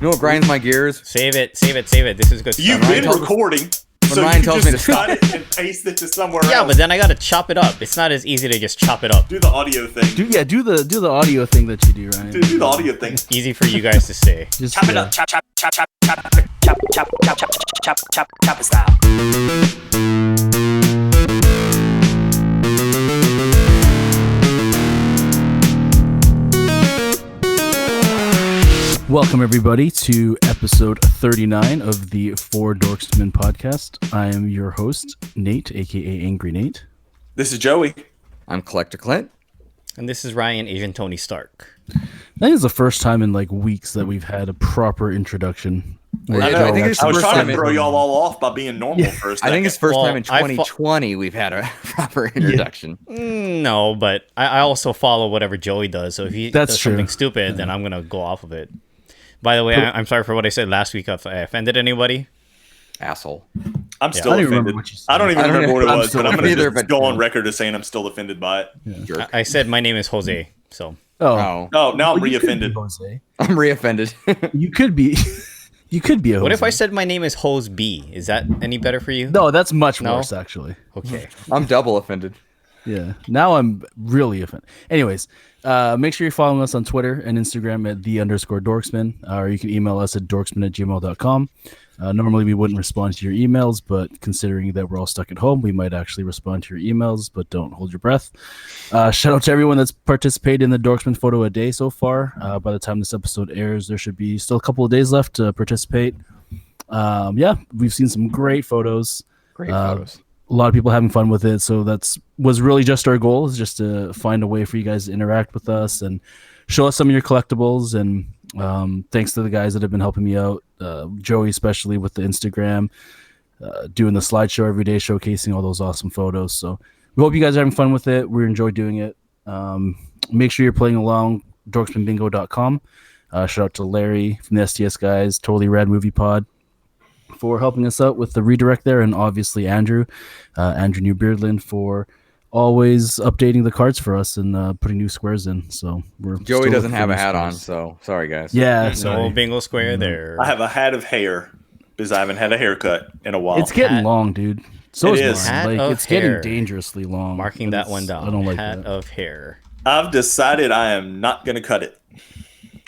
You know what grinds my gears? Save it. This is good stuff. You've been recording. When Ryan tells me to cut it and paste it to somewhere else. Yeah, but then I gotta chop it up. It's not as easy to just chop it up. Do the audio thing. Do the audio thing that you do, Ryan. Do the audio thing. Easy for you guys to say. Just, Chop it up. Chop it style. Welcome everybody to episode 39 of the Four Dorksmen podcast. I am your host, Nate, aka Angry Nate. This is Joey. I'm Collector Clint. And this is Ryan, Asian Tony Stark. I think it's the first time in like weeks that we've had a proper introduction. I think it's I was first trying time to throw y'all all off by being normal for a second. I think it's first Well, time in 2020 we've had a proper introduction. No, but I also follow whatever Joey does. So if he That's does true. something stupid, then I'm gonna go off of it. By the way, I'm sorry for what I said last week. If I offended anybody. Asshole. I'm still I don't even offended. remember what you said. I don't even I don't remember what it I'm was, still but I'm going either, to but- go on record as saying I'm still offended by it. Jerk. I said my name is Jose. So Oh, Oh, now I'm Well, you could be re-offended. Jose. I'm re-offended. You could be. You could be a Jose. what if I said my name is Jose B? Is that any better for you? No, that's much No? worse actually. Okay. I'm double offended. Yeah. Now I'm really offended. Anyways, make sure you're following us on Twitter and Instagram at @the_Dorksmen, or you can email us at dorksmen@gmail.com. Normally we wouldn't respond to your emails, but considering that we're all stuck at home, we might actually respond to your emails, but don't hold your breath. Shout out to everyone that's participated in the Dorksmen photo a day so far. By the time this episode airs, there should be still a couple of days left to participate. Yeah, we've seen some great photos. Great photos. A lot of people having fun with it, so was really just our goal, is just to find a way for you guys to interact with us and show us some of your collectibles. And thanks to the guys that have been helping me out, Joey especially with the Instagram, doing the slideshow every day, showcasing all those awesome photos. So we hope you guys are having fun with it. We enjoy doing it. Make sure you're playing along. dorksmanbingo.com. Shout out to Larry from the STS guys, Totally Rad Movie Pod, for helping us out with the redirect there, and obviously Andrew New Beardland for always updating the cards for us and putting new squares in. So Joey doesn't have a hat on, so sorry guys. Yeah, No sorry. bingo square there. I have a hat of hair because I haven't had a haircut in a while. It's getting Hat. long, dude. So It is is. mine. Hat Like of it's hair. getting dangerously long. Marking And that it's- one down. I don't like Hat that. of hair. I've decided I am not going to cut it.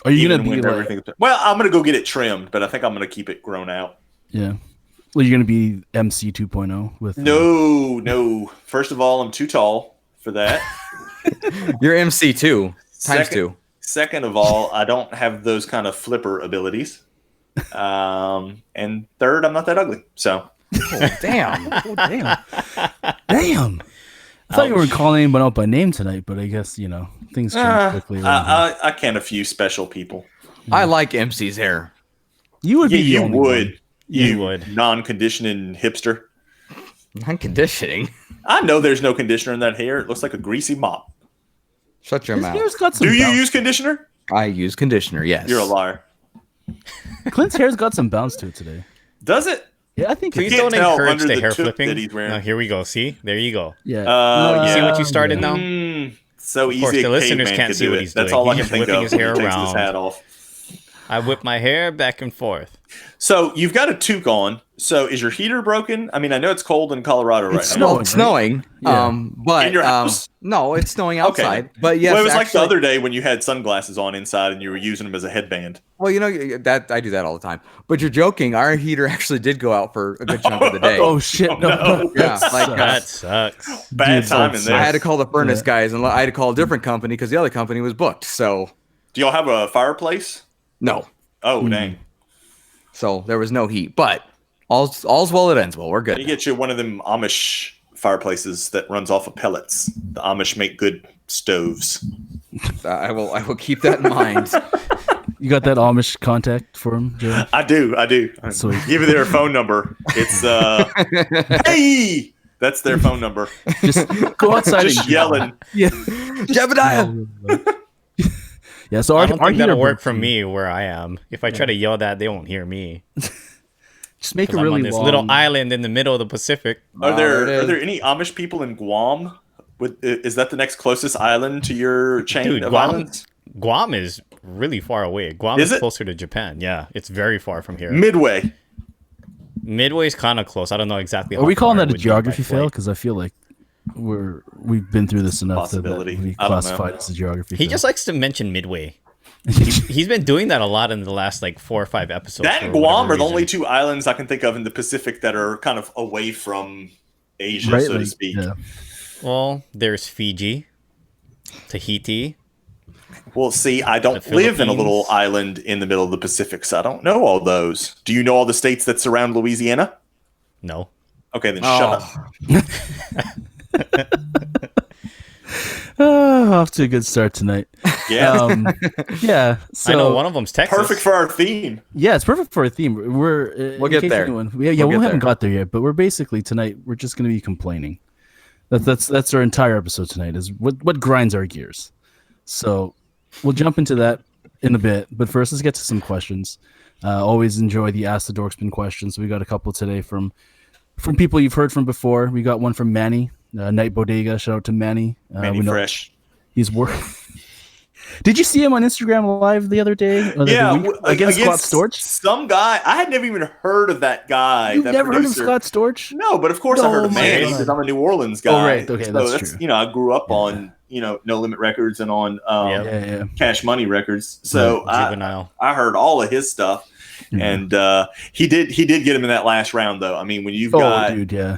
Are you even gonna be when like? everything's- Well, I'm going to go get it trimmed, but I think I'm going to keep it grown out. Yeah. Well, you're gonna be MC 2.0 with. No. First of all, I'm too tall for that. You're MC too. Times two. Second of all, I don't have those kind of flipper abilities. And third, I'm not that ugly. So Oh, damn. Oh, damn. Damn. I thought you were calling anyone out by name tonight, but I guess things change quickly. around here. I can a few special people. I like MC's hair. You would Yeah, be the you only would. one. You would. Non-conditioning hipster. Non-conditioning. I know there's no conditioner in that hair. It looks like a greasy mop. Shut your His mouth. hair's got some. Do you bounce. use conditioner? I use conditioner, yes. You're a liar. Clint's hair's got some bounce to it today. Does it? Yeah, I think. Please can't don't tell encourage under the the hair tube flipping. that he's wearing. No, here we go. See? There you go. Yeah. You see yeah. what you started now? So Of easy. course, a the listeners caveman can't could see do what it. he's That's doing. all I He's can just think whipping of his when he hair takes his around. hat off. I whip my hair back and forth. So you've got a toque on. So is your heater broken? I mean, I know it's cold in Colorado right It's now. Well, it's snowing. Yeah. But In your house? no, it's snowing Okay. outside. But yes, well, it was like actually, the other day when you had sunglasses on inside and you were using them as a headband. Well, that I do that all the time. But you're joking. Our heater actually did go out for a good chunk of the day. Oh shit! Oh, no. no. yeah, like That sucks. Bad Dude, timing so there. I had to call the furnace Yeah. guys, and I had to call a different company because the other company was booked. So Do y'all have a fireplace? no, Oh, dang. so there was no heat. But all's well that ends well. We're You good. get you one of them Amish fireplaces that runs off of pellets. The Amish make good stoves. I will keep that in mind. You got that Amish contact for him, Joe? I do. Sweet. Give you their phone number. It's hey, that's their phone number. Just go outside Just and yelling. Yeah. Jebediah. Yeah. So I our don't think heater that'll work broke for too. me where I am. If I try to yell that, they won't hear me. Just make it 'Cause I'm really on this long. little island in the middle of the Pacific. Are there it there is. any Amish people in Guam? Is that the next closest island to your chain Dude, of Guam, islands? Guam is really far away. Guam Is is it? closer to Japan. Yeah, it's very far from here. Midway. Midway's kind of close. I don't know exactly. Are we calling far it that a would be geography by fail? flight. Because I feel like we've been through this enough that Possibility. we I don't know. classified as a geography He fail. just likes to mention Midway. He's been doing that a lot in the last like 4 or 5 episodes. That for and Guam whatever are the only reason. 2 islands I can think of in the Pacific that are kind of away from Asia, right, so to like, speak. yeah. Well, there's Fiji, Tahiti. Well, see, I don't The live in a little Philippines. island in the middle of the Pacific, so I don't know all those. Do you know all the states that surround Louisiana? No. Okay, then shut up. Off to a good start tonight. Yeah, Yeah. So I know one of them's Texas. perfect for our theme. yeah, it's perfect for a theme. We'll We'll get there. we We'll get haven't there. got there yet, but we're basically tonight. We're just going to be complaining. That's our entire episode tonight. Is what grinds our gears. So we'll jump into that in a bit, but first let's get to some questions. Always enjoy the Ask the Dorksmen questions. We got a couple today from people you've heard from before. We got one from Manny, Night Bodega. Shout out to Manny. Manny we know Fresh. He's Did you see him on Instagram Live the other day? Or Yeah, against Scott Storch. Some guy. I had never even heard of that guy. You've that never heard of producer. Scott Storch? No, but of course I No, heard of my Manny God. because I'm a New Orleans guy. Oh, right. Okay, that's true. I grew up on No Limit Records and on Yeah. Yeah. Cash Money Records. So Juvenile. I heard all of his stuff, and he did get him in that last round though. I mean, when you've got Oh, dude, yeah.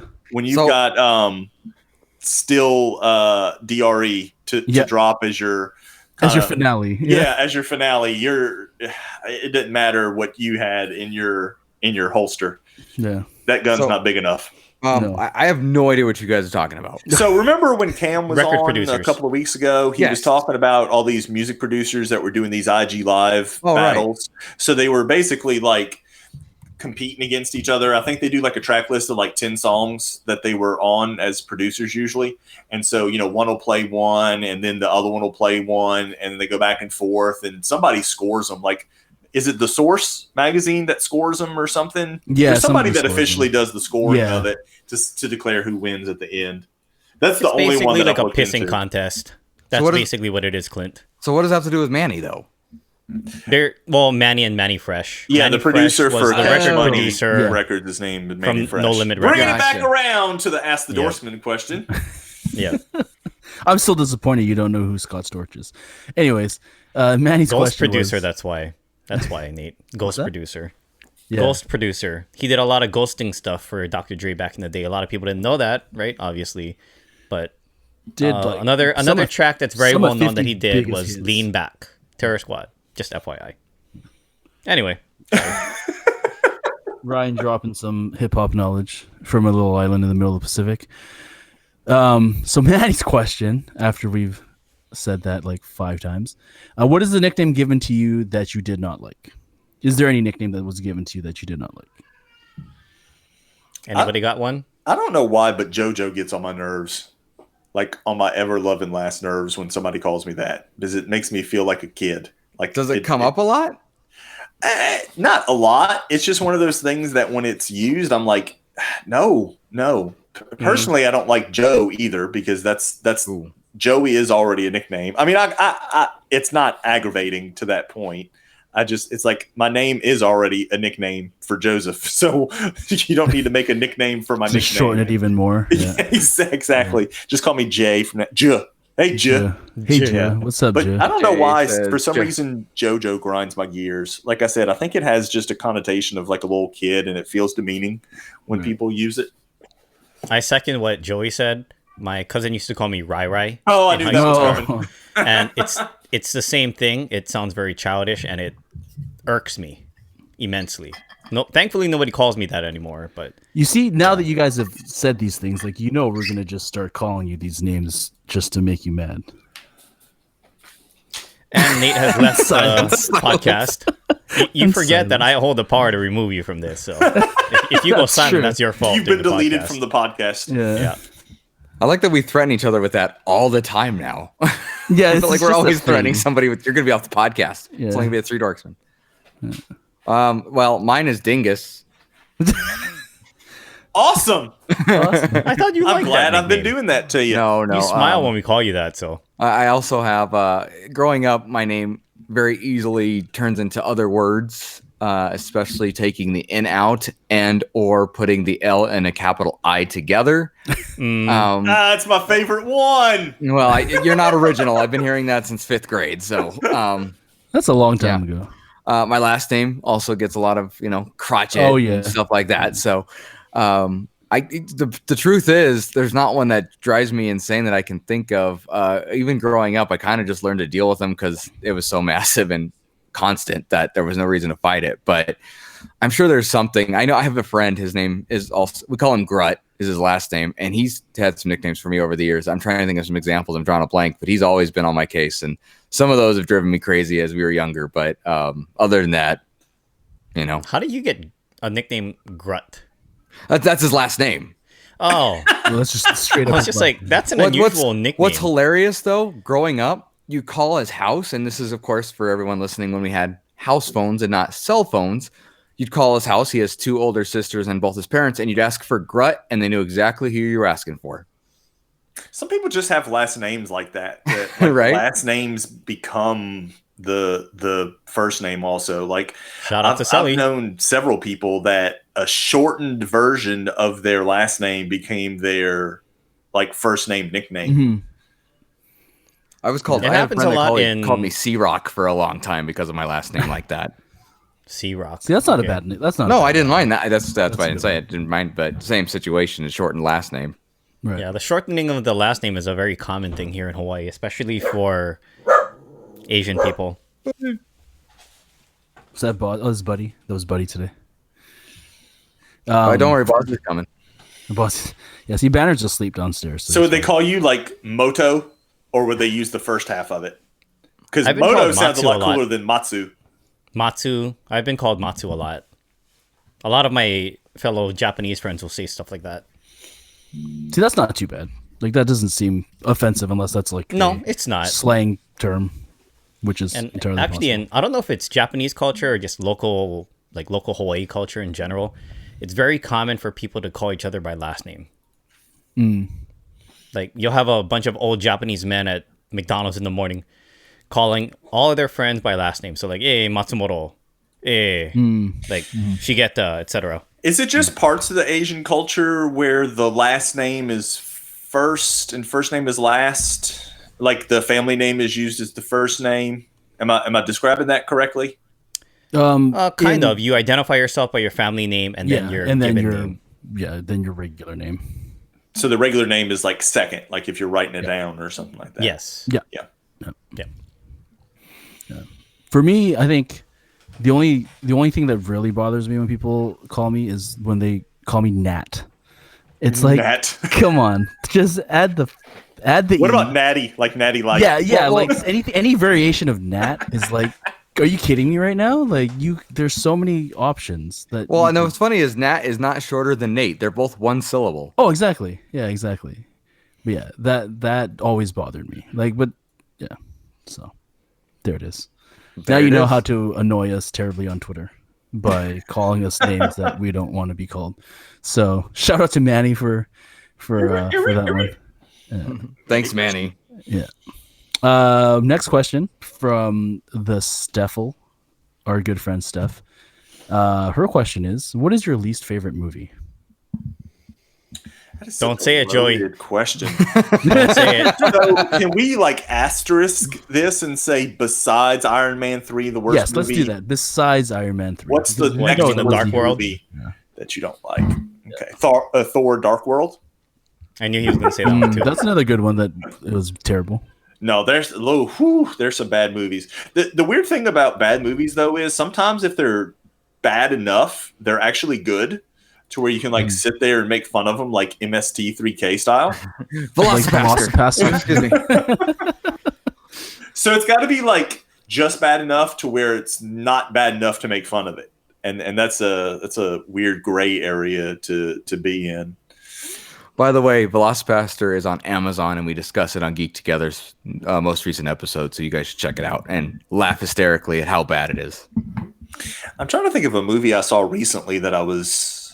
still DRE to drop as your As your kinda- finale. as your finale, it didn't matter what you had in your holster. Yeah. That gun's So- not big enough. No. I have no idea what you guys are talking about. So remember when Cam was Record on producers. a couple of weeks ago? He was Yes. talking about all these music producers that were doing these IG Live Oh, right. battles. So they were basically like competing against each other. I think they do like a track list of like 10 songs that they were on as producers usually. And so, one will play one and then the other one will play one and then they go back and forth and somebody scores them. Like, is it the Source magazine that scores them or something? Yeah, There's somebody somebody that scores officially them. does the scoring Yeah. of it to declare who wins at the end. That's the It's only one basically that like I a looked pissing into. contest. That's what is- basically what it is, Clint. So what does that have to do with Manny though? Manny and Manny Fresh. Yeah, Manny the producer Fresh for was the Cash record Money producer. Yeah. Records is named Manny From Fresh. No Limit Bringing Records. it back Gotcha. around to the Ask the Yeah. Dorksman question. Yeah. I'm still disappointed you don't know who Scott Storch is. Anyways, Manny's Ghost question producer, was, that's why. That's why, Nate. Ghost that? producer. yeah. Ghost producer. He did a lot of ghosting stuff for Dr. Dre back in the day. A lot of people didn't know that, right? Obviously. But did like, another some of- track that's very some of well known that 50 he did biggest was hits. Lean Back. Terror Squad. Just FYI. Anyway. Ryan dropping some hip hop knowledge from a little island in the middle of the Pacific. So Manny's question, after we've said that like 5 times, what is the nickname given to you that you did not like? Is there any nickname that was given to you that you did not like? Anybody got one? I don't know why, but JoJo gets on my nerves. Like on my ever loving last nerves when somebody calls me that. Because it makes me feel like a kid. Like Does it come up a lot? Not a lot. It's just one of those things that when it's used, I'm like, no. Personally, I don't like Joe either because that's Ooh. Joey is already a nickname. I mean, I it's not aggravating to that point. It's like my name is already a nickname for Joseph, so you don't need to make a nickname for my Just nickname. shorten it even more. Yeah. Exactly. Just call me Jay from that. J. Hey, J. Yeah. Hey, J. Joe. What's up, But Joe? I don't know Jay why, says for some J. reason, JoJo grinds my gears. Like I said, I think it has just a connotation of like a little kid, and it feels demeaning when people use it. I second what Joey said. My cousin used to call me Rai Rai. Oh, I in knew high that was school. coming. And it's the same thing. It sounds very childish and it irks me immensely. No, thankfully nobody calls me that anymore, but You see, now that you guys have said these things, like we're gonna just start calling you these names just to make you mad. and Nate has left the Silence. podcast. You And forget that I silence. hold the power to remove you from this. So if you go That's silent, true. that's your fault. You've during been the deleted podcast. from the podcast. Yeah. I like that we threaten each other with that all the time now. Yeah, I feel like we're always threatening somebody with you're gonna be off the podcast. Yeah. It's only gonna be a 3 Dorksmen. Well, mine is Dingus. Awesome. I thought you I'm liked glad that I've been nickname. doing that to you. No. You smile when we call you that. So I also have growing up, my name very easily turns into other words, especially taking the N out and or putting the L and a capital I together. It's my favorite one. Well, you're not original. I've been hearing that since 5th grade. So That's a long time ago. my last name also gets a lot of, crotchet and stuff like that. So the truth is there's not one that drives me insane that I can think of. Even growing up, I kind of just learned to deal with them because it was so massive and constant that there was no reason to fight it. But I'm sure there's something. I know I have a friend, his name is also, we call him Grut, is his last name, and he's had some nicknames for me over the years. I'm trying to think of some examples. I'm drawing a blank, but he's always been on my case, and some of those have driven me crazy as we were younger. But other than that, How do you get a nickname Grut? that's his last name. Oh, Well, that's just straight up. I was just like, that's an unusual nickname. What's hilarious though, growing up, you call his house, and this is of course for everyone listening when we had house phones and not cell phones. You'd call his house. He has 2 older sisters and both his parents, and you'd ask for Grut, and they knew exactly who you were asking for. Some people just have last names like that. Right? Last names become the first name also. Like Shout out to Sully. I've known several people that a shortened version of their last name became their first name nickname. Mm-hmm. I was called. It I have a happens friend a that lot called me C-Rock for a long time because of my last name like that. C-Rock. See, that's not a bad name. That's not. No, a bad I didn't name. mind that. That's why I didn't say it. Didn't mind, but same situation, a shortened last name. Right. Yeah, the shortening of the last name is a very common thing here in Hawaii, especially for Asian people. Was that Bud? Oh, this is Buddy. That was Buddy today. Don't worry, boss is coming. The boss. Yeah, see, Banner's asleep downstairs. So would they it's call you Moto, or would they use the first half of it? Because I've been Moto called sounds a Matsu lot a lot. cooler than Matsu. Matsu. I've been called Matsu a lot. A lot of my fellow Japanese friends will say stuff like that. fine. See, that's not too bad. Like, that doesn't seem offensive unless that's like No, a it's not. slang term, which is And entirely actually, possible. I don't know if it's Japanese culture or just local Hawaii culture in general. It's very common for people to call each other by last name. Like, you'll have a bunch of old Japanese men at McDonald's in the morning calling all of their friends by last name. So like, hey, Matsumoto, hey, like Shigeta, etc. Is it just parts of the Asian culture where the last name is first and first name is last? Like the family name is used as the first name? Am I describing that correctly? Kind of. You identify yourself by your family name and then your given name. then your regular name. So the regular name is like second, like if you're writing it down or something like that. Yes. Yeah. Yeah. For me, I think the only thing that really bothers me when people call me is when they call me Nat. It's like, Nat. come on, just add the What E. about Natty? Like Natty Light? Yeah, like any variation of Nat is like, are you kidding me right now? Like there's so many options that. Well, I know what's funny is Nat is not shorter than Nate. They're both one syllable. Oh, exactly. Yeah, exactly. But yeah, that always bothered me. Like, but yeah, so there it is. Now you know how to annoy us terribly on Twitter by calling us names that we don't want to be called. So shout out to Manny for that one. Thanks, Manny. Yeah. Next question from the Steffel, our good friend Steph. Her question is, what is your least favorite movie? Don't say it, Joey. Good question. Don't say it. So can we asterisk this and say besides Iron Man 3, the worst Yes, movie? let's do that. Besides Iron Man 3. What's the Because we next know in the worst Dark World? movie that you don't like? Okay, Thor: Dark World. I knew he was going to say that one too. That's another good one that it was terrible. No, there's some bad movies. The weird thing about bad movies though is sometimes if they're bad enough, they're actually good to where you can sit there and make fun of them like MST3K style. Velocipaster. Excuse me. So it's got to be just bad enough to where it's not bad enough to make fun of it. And that's a weird gray area to be in. By the way, Velocipaster is on Amazon, and we discuss it on Geek Together's most recent episode, so you guys should check it out and laugh hysterically at how bad it is. I'm trying to think of a movie I saw recently that I was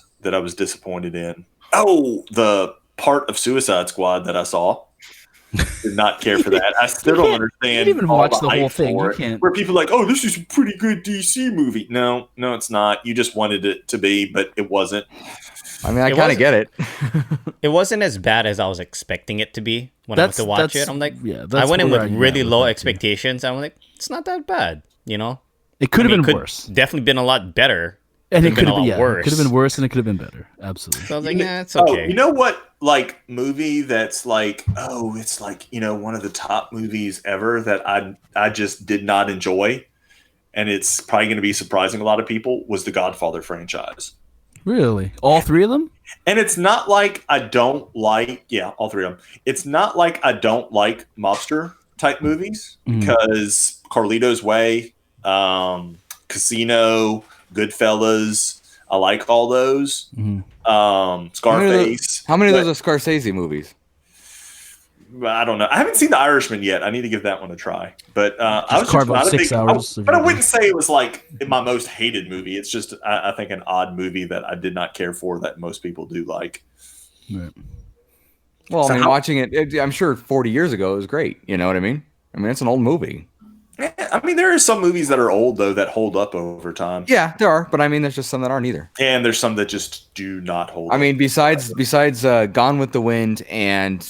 disappointed in. Oh, the part of Suicide Squad that I saw. Did not care for that. I still don't understand. You didn't even watch the whole thing. You can't. Where people are like, oh, this is a pretty good DC movie. No, it's not. You just wanted it to be, but it wasn't. I mean, I kind of get it. It wasn't as bad as I was expecting it to be when I went to watch it. I'm like, I went in with really low expectations. I'm like, it's not that bad, you know? It could have been worse. Definitely been a lot better. And it could have been worse. It could have been worse and it could have been better. Absolutely. So I was like, yeah, it's okay. Oh, you know what? Like, movie that's like, oh, it's like, you know, one of the top movies ever that I just did not enjoy. And it's probably going to be surprising a lot of people was the Godfather franchise. Really? All three of them? And it's not like I don't like, all three of them. It's not like I don't like mobster type movies because Carlito's Way, Casino, Goodfellas, I like all those. Scarface. How many of those are Scorsese movies? I don't know. I haven't seen The Irishman yet. I need to give that one a try. But I was just not a big. But I wouldn't say it was like my most hated movie. It's just I think an odd movie that I did not care for that most people do like. Right. Well, I mean, watching it, I'm sure 40 years ago it was great. You know what I mean? I mean, it's an old movie. Yeah, I mean, there are some movies that are old though that hold up over time. Yeah, there are, but I mean, there's just some that aren't either. And there's some that just do not hold. I mean, besides Gone with the Wind and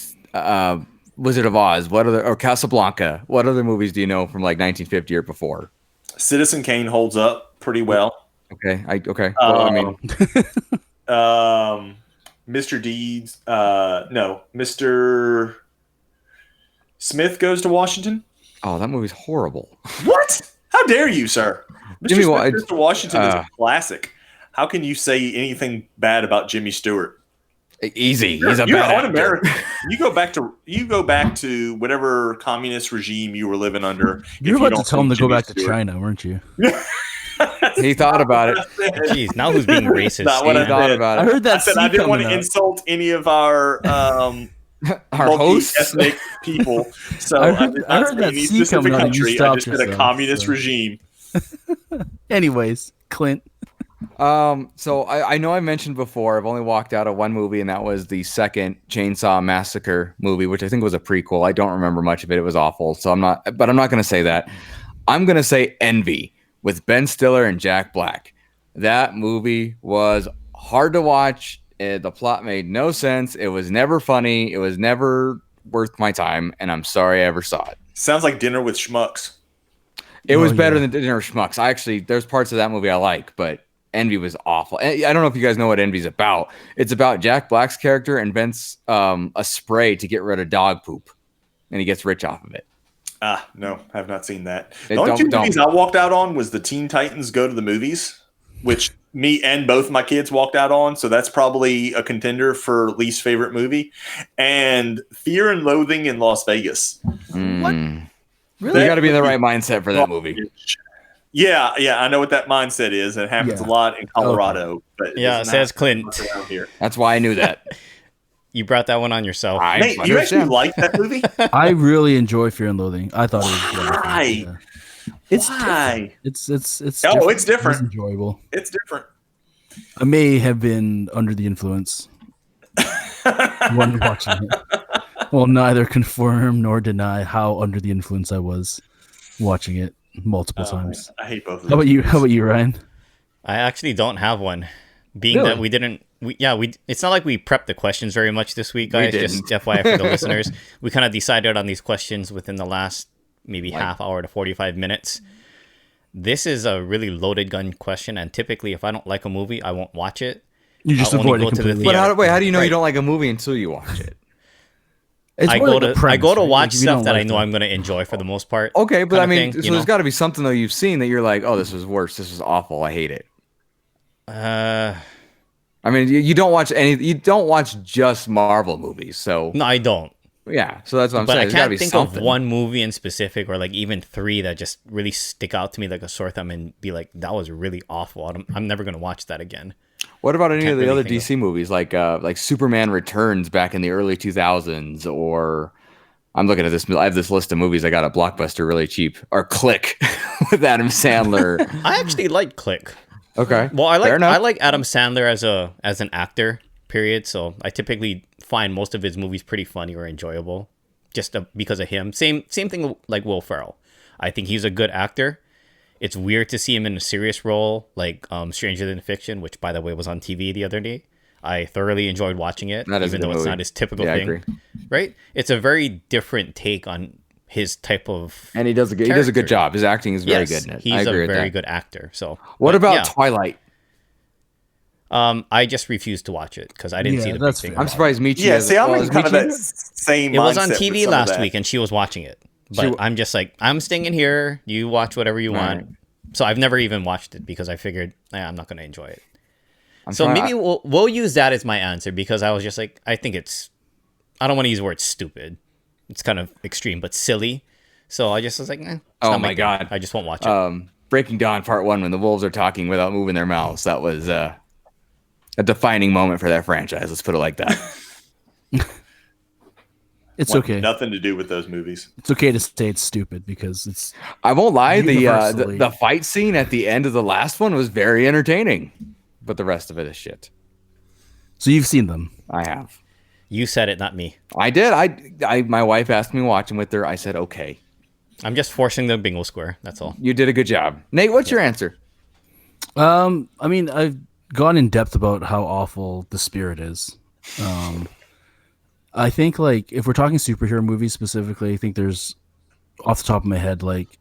Wizard of Oz, or Casablanca, what other movies do you know from like 1950 or before? Citizen Kane holds up pretty well. Okay. Well, I mean, Mr. Deeds. No, Mr. Smith Goes to Washington. Oh, that movie's horrible. What? How dare you, sir? Jimmy Smith Goes to Washington is a classic. How can you say anything bad about Jimmy Stewart? Easy. You're He's a bad un-American. You go back to whatever communist regime you were living under. You were about to tell him to go back to China, weren't you? He thought about it. Jeez, now who's being racist? Not what I thought about it. I heard that. I said I didn't want to insult any of our hosts, ethnic people. So I heard that C coming out. You I just said a communist regime. Anyways, Clint. So I know I mentioned before I've only walked out of one movie, and that was the second Chainsaw Massacre movie, which I think was a prequel. I don't remember much of it. It was awful. So I'm not going to say that. I'm going to say Envy with Ben Stiller and Jack Black. That movie was hard to watch. The plot made no sense. It was never funny. It was never worth my time, and I'm sorry I ever saw it. Sounds like Dinner with Schmucks. It was better than Dinner with Schmucks. There's parts of that movie I like, but Envy was awful. I don't know if you guys know what Envy's about. It's about Jack Black's character invents a spray to get rid of dog poop, and he gets rich off of it. No, I have not seen that. The only two movies I walked out on was the Teen Titans Go to the Movies, which me and both my kids walked out on, so that's probably a contender for least favorite movie. And Fear and Loathing in Las Vegas. What? Really? You got to be in the right mindset for that movie. Yeah, I know what that mindset is. It happens a lot in Colorado. But says Clint. Here. That's why I knew that. You brought that one on yourself. Nate, you actually like that movie? I really enjoy Fear and Loathing. I thought it was why? Yeah. It's why? It's different. It's different. It's enjoyable. It's different. I may have been under the influence when watching it. Well, neither confirm nor deny how under the influence I was watching it multiple times. I hate both of them. How about you, Ryan? I actually don't have one. Being that we didn't, it's not like we prepped the questions very much this week, guys. Just FYI for the listeners, we kind of decided on these questions within the last maybe half hour to 45 minutes. This is a really loaded gun question, and typically, if I don't like a movie, I won't watch it. You just avoid it completely. But how do you know you don't like a movie until you watch it? I go to watch stuff that I know I'm going to enjoy for the most part. Okay, but I mean, so there's got to be something though you've seen that you're like, oh, this was worse. This was awful. I hate it. I mean, you don't watch just Marvel movies, so no, I don't. Yeah, so that's what I'm saying. But I can't think of one movie in specific, or like even three that just really stick out to me like a sore thumb and be like, that was really awful. I'm never going to watch that again. What about any of the other DC movies, like Superman Returns back in the early 2000s, or I'm looking at this. I have this list of movies I got at Blockbuster really cheap, or Click with Adam Sandler. I actually like Click. Okay. Well, I like Adam Sandler as an actor. Period. So I typically find most of his movies pretty funny or enjoyable. just because of him. Same thing like Will Ferrell. I think he's a good actor. It's weird to see him in a serious role like Stranger Than Fiction, which, by the way, was on TV the other day. I thoroughly enjoyed watching it, even though it's not his typical thing. I agree. Right? It's a very different take on his type of and he does a good job. His acting is very good in it. He's a very good actor. So what about Twilight? I just refused to watch it because I didn't see the big thing. I'm surprised Michi. Yeah, see, I'm in kind of that same. It was on TV last week, and she was watching it. But I'm just like, I'm staying in here. You watch whatever you want. Right. So I've never even watched it because I figured I'm not going to enjoy it. Maybe we'll use that as my answer because I was just like, I think I don't want to use the word stupid. It's kind of extreme, but silly. So I just was like, oh my God. I just won't watch it. Breaking Dawn Part 1 when the wolves are talking without moving their mouths. That was a defining moment for that franchise. Let's put it like that. It's okay. Nothing to do with those movies. It's okay to say it's stupid because it's. I won't lie. The fight scene at the end of the last one was very entertaining, but the rest of it is shit. So you've seen them? I have. You said it, not me. I did. I my wife asked me to watch them with her. I said okay. I'm just forcing the bingo square. That's all. You did a good job, Nate. What's your answer? I mean, I've gone in depth about how awful The Spirit is. I think, like, if we're talking superhero movies specifically, I think there's, off the top of my head, like,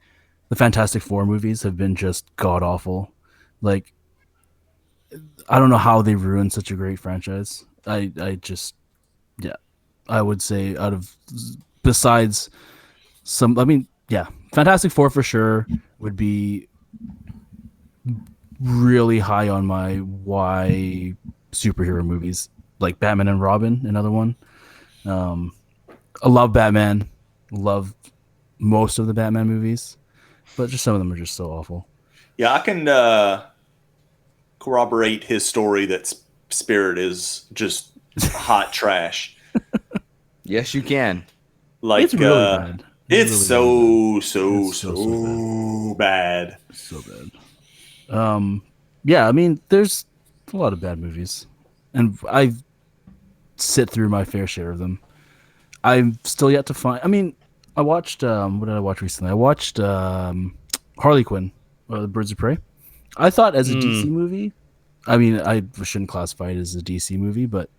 the Fantastic Four movies have been just god-awful. Like, I don't know how they ruined such a great franchise. I would say besides some, Fantastic Four for sure would be really high on my why superhero movies. Like Batman and Robin, another one. I love Batman, love most of the Batman movies, but just some of them are just so awful. Yeah, I can corroborate his story that Spirit is just hot trash. Yes, you can. Like it's really bad. It's really so bad. So bad. Yeah, I mean, there's a lot of bad movies, and I sit through my fair share of them. I'm still yet to find. I mean, I watched. What did I watch recently? I watched Harley Quinn, The Birds of Prey. I thought as a DC movie, I mean, I shouldn't classify it as a DC movie, but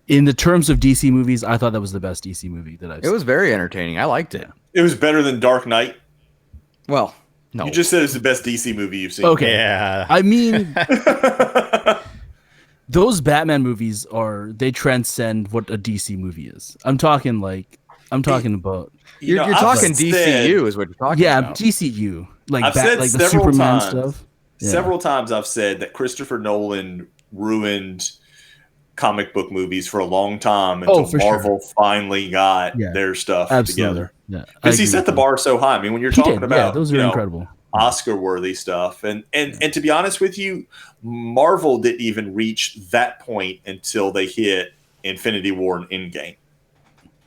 in the terms of DC movies, I thought that was the best DC movie that I've seen. It was very entertaining. I liked it. It was better than Dark Knight. Well, no. You just said it's the best DC movie you've seen. Okay. Yeah. I mean, those Batman movies they transcend what a DC movie is. I'm talking about. You're talking DCU is what you're talking about. Yeah, DCU. Like I've said like the Superman stuff. Yeah. Several times I've said that Christopher Nolan ruined comic book movies for a long time until Marvel finally got their stuff together. Yeah, because he set the bar so high. I mean, when you're talking about those are incredible, Oscar-worthy stuff, and to be honest with you, Marvel didn't even reach that point until they hit Infinity War and Endgame.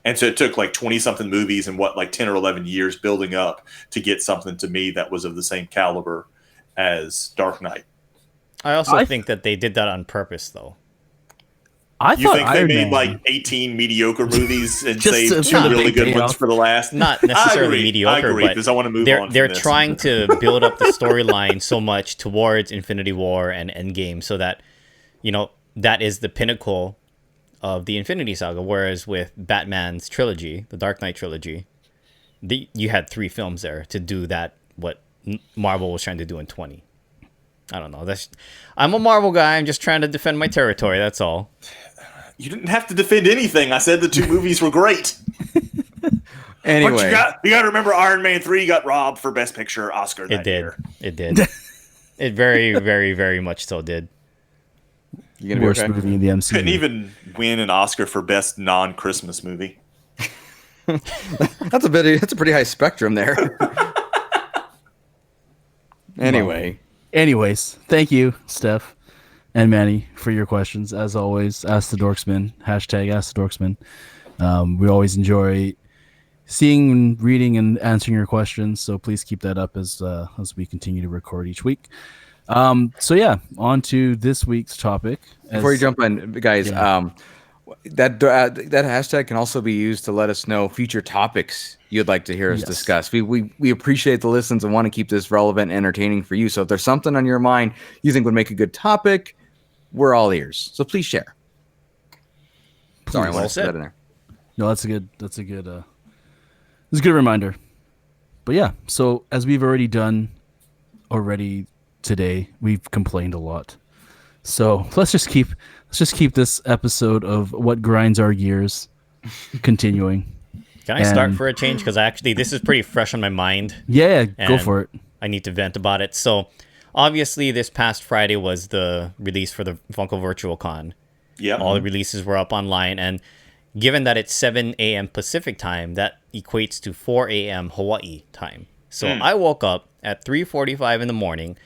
And so it took like 20-something movies and 10 or 11 years building up to get something to me that was of the same caliber as Dark Knight. I also think that they did that on purpose, though. You think they made like 18 mediocre movies and saved 2 really good ones for the last? Not necessarily mediocre, I agree, because I want to move on. They're trying to build up the storyline so much towards Infinity War and Endgame, so that that is the pinnacle of the Infinity Saga. Whereas with Batman's trilogy, the Dark Knight trilogy, you had 3 films there to do that. What Marvel was trying to do in 20. I don't know. I'm a Marvel guy. I'm just trying to defend my territory. That's all. You didn't have to defend anything. I said the 2 movies were great. Anyway, but you got to remember Iron Man 3 got robbed for Best Picture Oscar that year. It did. It very, very, very much so did. Worst movie in the MCU. Couldn't even win an Oscar for Best Non-Christmas Movie. That's a pretty high spectrum there. Anyways, thank you, Steph and Manny, for your questions. As always, Ask the Dorksmen, #Ask the Dorksmen. We always enjoy seeing, reading, and answering your questions, so please keep that up as we continue to record each week. So yeah, on to this week's topic. Before you jump in, guys, that hashtag can also be used to let us know future topics you'd like to hear us discuss. We appreciate the listens and want to keep this relevant and entertaining for you. So if there's something on your mind you think would make a good topic, we're all ears. So please share. Sorry, I want to put that in there. No, that's a good reminder. But yeah, so as we've already done today, we've complained a lot. So let's just keep this episode of what grinds our gears continuing. Can I start for a change? Because this is pretty fresh on my mind. Yeah, go for it. I need to vent about it. So obviously this past Friday was the release for the Funko Virtual Con. Yeah. All the releases were up online, and given that it's 7 a.m. Pacific time, that equates to 4 a.m. Hawaii time. So I woke up at 3:45 in the morning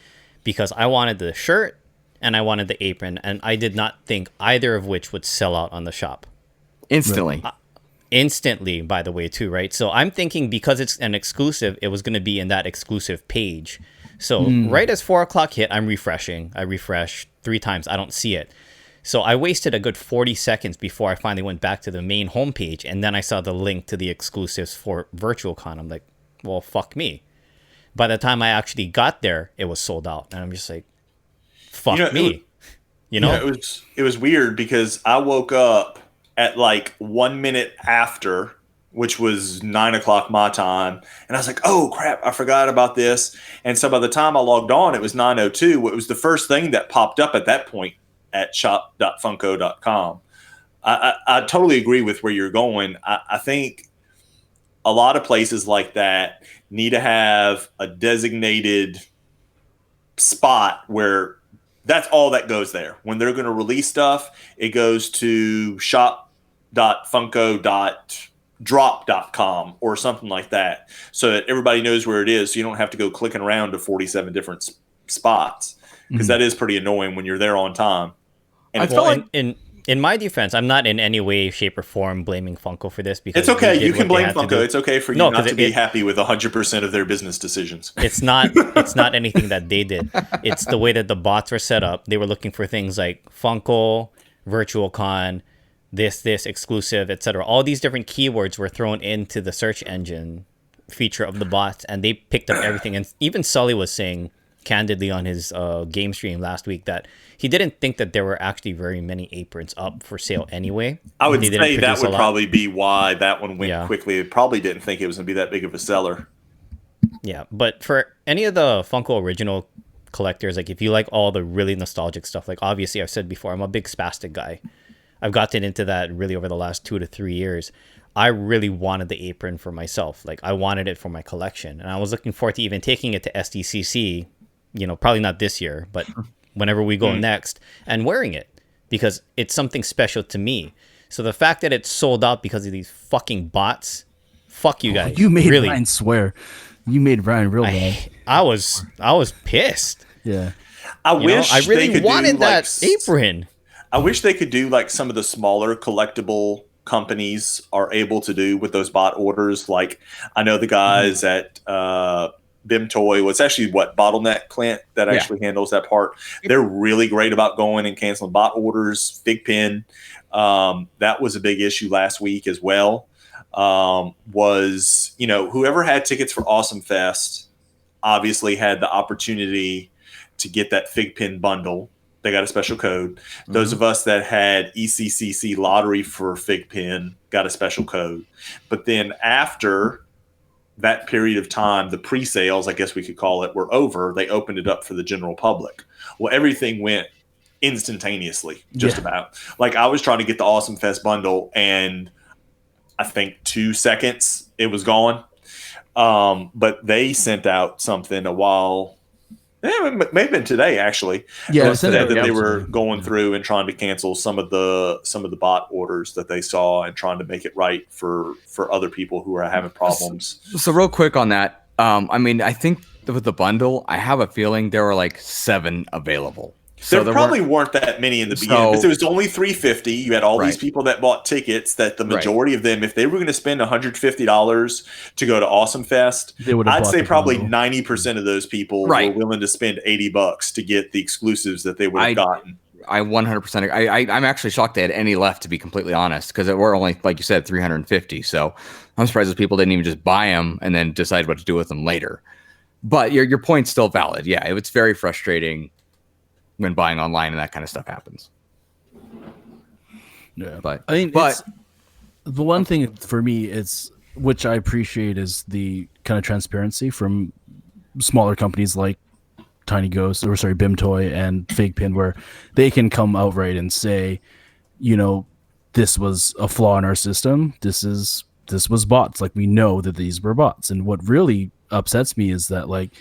because I wanted the shirt and I wanted the apron, and I did not think either of which would sell out on the shop. Instantly. Instantly, by the way, too, right? So I'm thinking because it's an exclusive, it was going to be in that exclusive page. So right as 4 o'clock hit, I'm refreshing. I refresh 3 times. I don't see it. So I wasted a good 40 seconds before I finally went back to the main homepage, and then I saw the link to the exclusives for VirtualCon. I'm like, well, fuck me. By the time I actually got there, it was sold out, and I'm just like, fuck me. It was weird because I woke up at like 1 minute after, which was 9 o'clock my time, and I was like, oh crap, I forgot about this. And so by the time I logged on, it was 9:02. It was the first thing that popped up at that point at shop.funko.com. I totally agree with where you're going. I think a lot of places like that need to have a designated spot where that's all that goes there. When they're going to release stuff, it goes to shop.funko.drop.com or something like that, so that everybody knows where it is, so you don't have to go clicking around to 47 different spots, because that is pretty annoying when you're there on time. And I feel like in my defense, I'm not in any way, shape, or form blaming Funko for this, because it's okay. You can blame Funko. It's okay for you not to be happy with 100% of their business decisions. It's not anything that they did. It's the way that the bots were set up. They were looking for things like Funko, Virtual Con, this exclusive, etc. All these different keywords were thrown into the search engine feature of the bots, and they picked up everything. And even Sully was saying candidly on his game stream last week that he didn't think that there were actually very many aprons up for sale anyway. I would say that would probably be why that one went quickly. It probably didn't think it was going to be that big of a seller. Yeah, but for any of the Funko original collectors, like if you like all the really nostalgic stuff, like obviously I've said before, I'm a big spastic guy. I've gotten into that really over the last 2 to 3 years. I really wanted the apron for myself. Like I wanted it for my collection, and I was looking forward to even taking it to SDCC, probably not this year, but whenever we go next, and wearing it, because it's something special to me. So the fact that it's sold out because of these fucking bots, fuck you guys. You made Ryan swear. You made Ryan real bad. I was pissed. Yeah. I wish I really wanted that apron. I wish they could do like some of the smaller collectible companies are able to do with those bot orders. Like I know the guys at Bim Toy, well, it's actually Bottleneck Clint that actually handles that part. They're really great about going and canceling bot orders. Big Pin, that was a big issue last week as well. Whoever had tickets for Awesome Fest obviously had the opportunity to get that Fig Pin bundle. They got a special code. Those of us that had ECCC lottery for Fig Pin got a special code. But then after that period of time, the pre-sales, I guess we could call it, were over. They opened it up for the general public. Well, everything went instantaneously, just about. Like I was trying to get the Awesome Fest bundle, and I think 2 seconds it was gone. But they sent out something a while. It may have been today, actually. Yeah, that they were going through and trying to cancel some of the bot orders that they saw, and trying to make it right for other people who are having problems. So real quick on that, I think with the bundle, I have a feeling there were like 7 available. So there probably weren't that many in the beginning, because it was only 350. You had all these people that bought tickets, that the majority of them, if they were going to spend $150 to go to Awesome Fest, I'd say probably 90% of those people were willing to spend $80 to get the exclusives that they would have gotten. I 100% agree. I'm actually shocked they had any left, to be completely honest, because we're only, like you said, 350. So I'm surprised that people didn't even just buy them and then decide what to do with them later. But your point's still valid. Yeah, it's very frustrating when buying online and that kind of stuff happens. Yeah, but I mean, the one thing for me is, which I appreciate, is the kind of transparency from smaller companies like Tiny Ghost, or sorry, BIMToy and Fake Pin, where they can come outright and say, you know, this was a flaw in our system. This was bots. Like, we know that these were bots. And what really upsets me is that, like,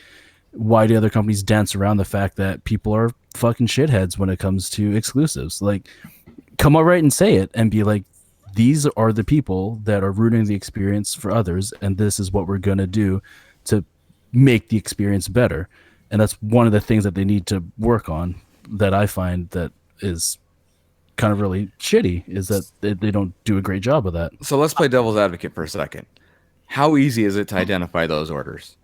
why do other companies dance around the fact that people are fucking shitheads when it comes to exclusives? Like, come outright and say it and be like, these are the people that are ruining the experience for others, and this is what we're going to do to make the experience better. And that's one of the things that they need to work on, that I find that is kind of really shitty, is that they don't do a great job of that. So let's play devil's advocate for a second. How easy is it to identify those orders?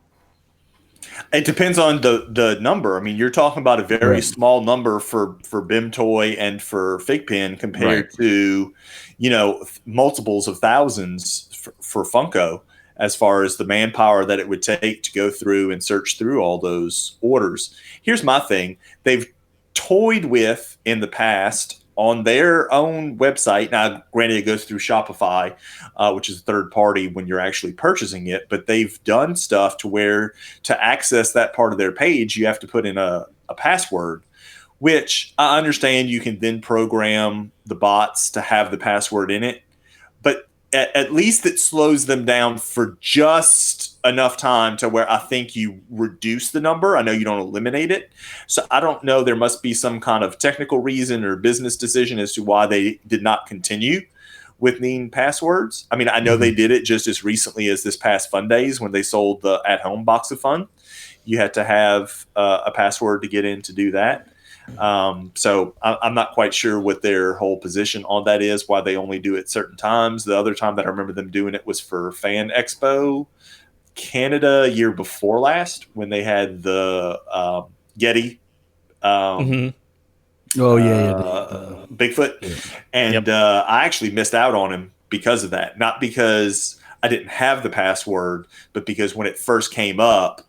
It depends on the number. I mean, you're talking about a very small number for BIMToy and for Fake Pin compared to, you know, multiples of thousands for Funko, as far as the manpower that it would take to go through and search through all those orders. Here's my thing. They've toyed with, in the past, on their own website. Now, granted, it goes through Shopify, which is a third party when you're actually purchasing it, but they've done stuff to where, to access that part of their page, you have to put in a password, which I understand you can then program the bots to have the password in it. But at least it slows them down for just enough time to where I think you reduce the number. I know you don't eliminate it. So I don't know. There must be some kind of technical reason or business decision as to why they did not continue with needing passwords. I mean, I know they did it just as recently as this past Fun Days when they sold the at-home box of fun. You had to have a password to get in to do that. So I'm not quite sure what their whole position on that is, why they only do it certain times. The other time that I remember them doing it was for Fan Expo Canada year before last, when they had the Yeti. Bigfoot. Yeah. And I actually missed out on him because of that. Not because I didn't have the password, but because when it first came up,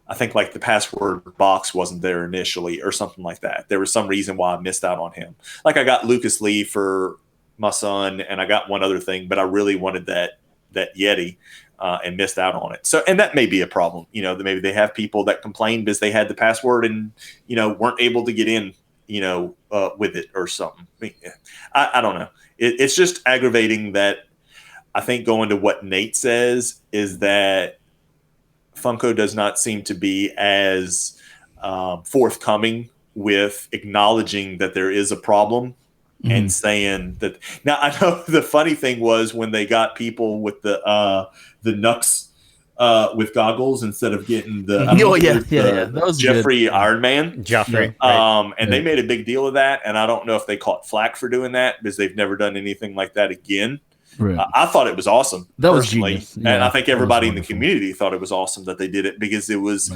I think like the password box wasn't there initially or something like that. There was some reason why I missed out on him. Like I got Lucas Lee for my son, and I got one other thing, but I really wanted that Yeti and missed out on it. So, and that may be a problem. You know, maybe they have people that complain because they had the password and, you know, weren't able to get in, you know, with it or something. I don't know. It's just aggravating that I think going to what Nate says is that Funko does not seem to be as forthcoming with acknowledging that there is a problem and saying that. Now, I know the funny thing was when they got people with the Nux with goggles instead of getting the that was Jeffrey good. Iron Man. Joffrey. And they made a big deal of that, and I don't know if they caught flack for doing that because they've never done anything like that again. Right. I thought it was awesome. That was genius. And I think everybody in the community thought it was awesome that they did it because it was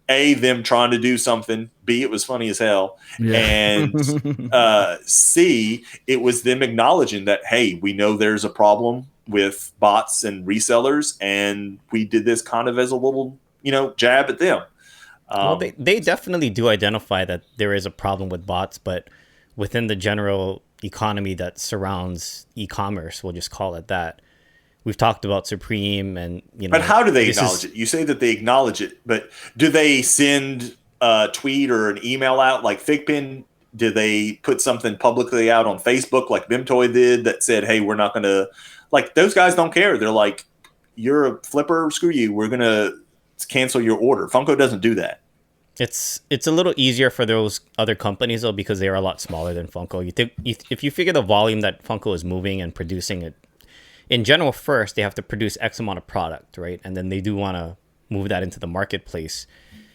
A, them trying to do something, B, it was funny as hell, and C, it was them acknowledging that, hey, we know there's a problem with bots and resellers, and we did this kind of as a little, you know, jab at them. Well, they definitely do identify that there is a problem with bots, but within the general economy that surrounds e-commerce, we'll just call it that. We've talked about Supreme and, you know. But how do they acknowledge it? You say that they acknowledge it, but do they send a tweet or an email out like Fake Pin? Do they put something publicly out on Facebook like BIMToy did that said, hey, we're not going to, like, those guys don't care. They're like, you're a flipper, screw you. We're going to cancel your order. Funko doesn't do that. It's a little easier for those other companies though, because they are a lot smaller than Funko. If you figure the volume that Funko is moving and producing it in general, first they have to produce X amount of product, right? And then they do want to move that into the marketplace.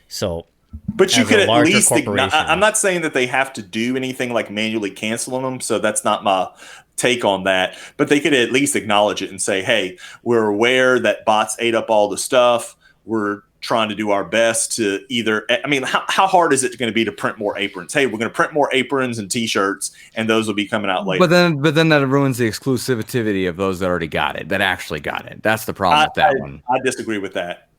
So, but you could at least. I'm not saying that they have to do anything like manually canceling them. So that's not my take on that. But they could at least acknowledge it and say, "Hey, we're aware that bots ate up all the stuff. We're trying to do our best to either, I mean, how hard is it going to be to print more aprons? Hey, we're going to print more aprons and t-shirts, and those will be coming out later. But then that ruins the exclusivity of those that already got it, that actually got it. That's the problem with that one. I disagree with that.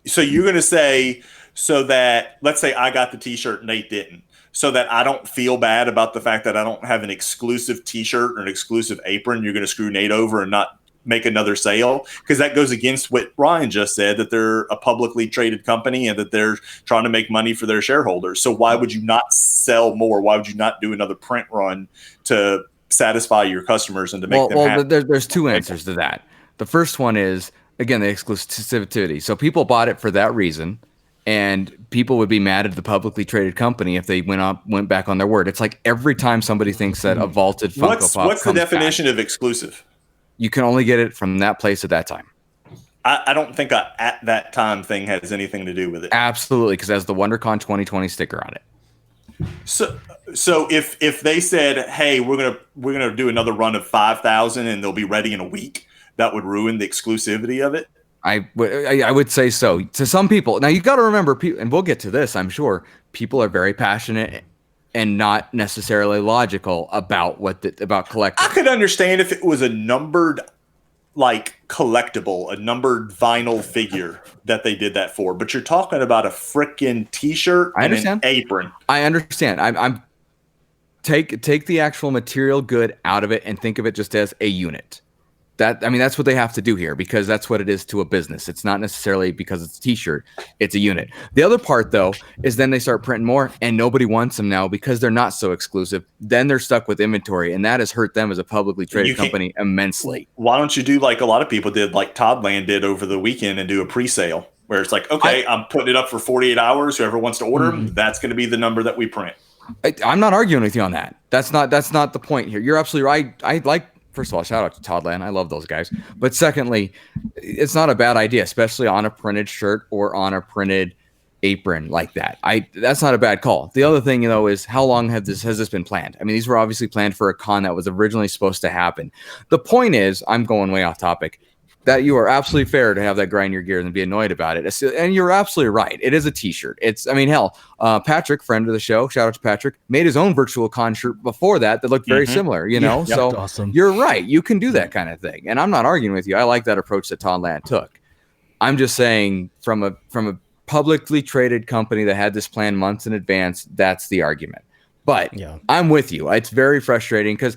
So you're going to say, so that, let's say I got the t-shirt, Nate didn't, so that I don't feel bad about the fact that I don't have an exclusive t-shirt or an exclusive apron, you're going to screw Nate over and not make another sale? Because that goes against what Ryan just said, that they're a publicly traded company and that they're trying to make money for their shareholders. So why would you not sell more? Why would you not do another print run to satisfy your customers and to make them happy? There's two answers to that. The first one is, again, the exclusivity. So people bought it for that reason, and people would be mad at the publicly traded company if they went back on their word. It's like every time somebody thinks that a vaulted Funko Pop what's the definition of exclusive? You can only get it from that place at that time. I don't think at that time thing has anything to do with it. Absolutely, because it has the WonderCon 2020 sticker on it. So if they said, hey, we're gonna do another run of 5,000 and they'll be ready in a week, that would ruin the exclusivity of it. I would say so to some people. Now you got to remember, and we'll get to this, I'm sure, people are very passionate and not necessarily logical about about collecting. I could understand if it was a numbered, like, collectible, a numbered vinyl figure that they did that for. But you're talking about a freaking t-shirt and an apron. I understand. I'm take the actual material good out of it and think of it just as a unit. That's what they have to do here, because that's what it is to a business. It's not necessarily because it's a t-shirt, it's a unit. The other part, though, is then they start printing more and nobody wants them now because they're not so exclusive. Then they're stuck with inventory, and that has hurt them as a publicly traded company immensely. Why don't you do like a lot of people did, like Toddland did over the weekend, and do a pre-sale where it's like, okay, I'm putting it up for 48 hours. Whoever wants to order them, that's going to be the number that we print. I'm not arguing with you on that. That's not the point here. You're absolutely right. First of all, shout out to Toddland. I love those guys. But secondly, it's not a bad idea, especially on a printed shirt or on a printed apron like that. That's not a bad call. The other thing, is how long has this been planned? I mean, these were obviously planned for a con that was originally supposed to happen. The point is, I'm going way off topic, that you are absolutely fair to have that grind your gears and be annoyed about it. And you're absolutely right. It is a t-shirt. Patrick, friend of the show, shout out to Patrick, made his own virtual con shirt before that looked very similar, so awesome. You're right. You can do that kind of thing. And I'm not arguing with you. I like that approach that Toddland took. I'm just saying from a publicly traded company that had this plan months in advance, that's the argument. But I'm with you. It's very frustrating because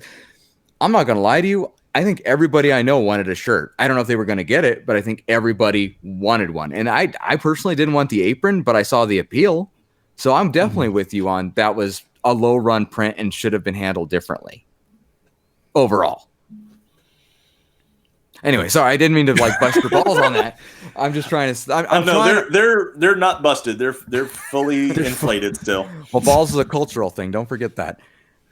I'm not going to lie to you. I think everybody I know wanted a shirt. I don't know if they were going to get it, but I think everybody wanted one. And I personally didn't want the apron, but I saw the appeal. So I'm definitely with you on that was a low run print and should have been handled differently overall. Anyway, sorry, I didn't mean to bust your balls on that. I'm just trying to. They're not busted. They're fully inflated still. Well, balls is a cultural thing. Don't forget that.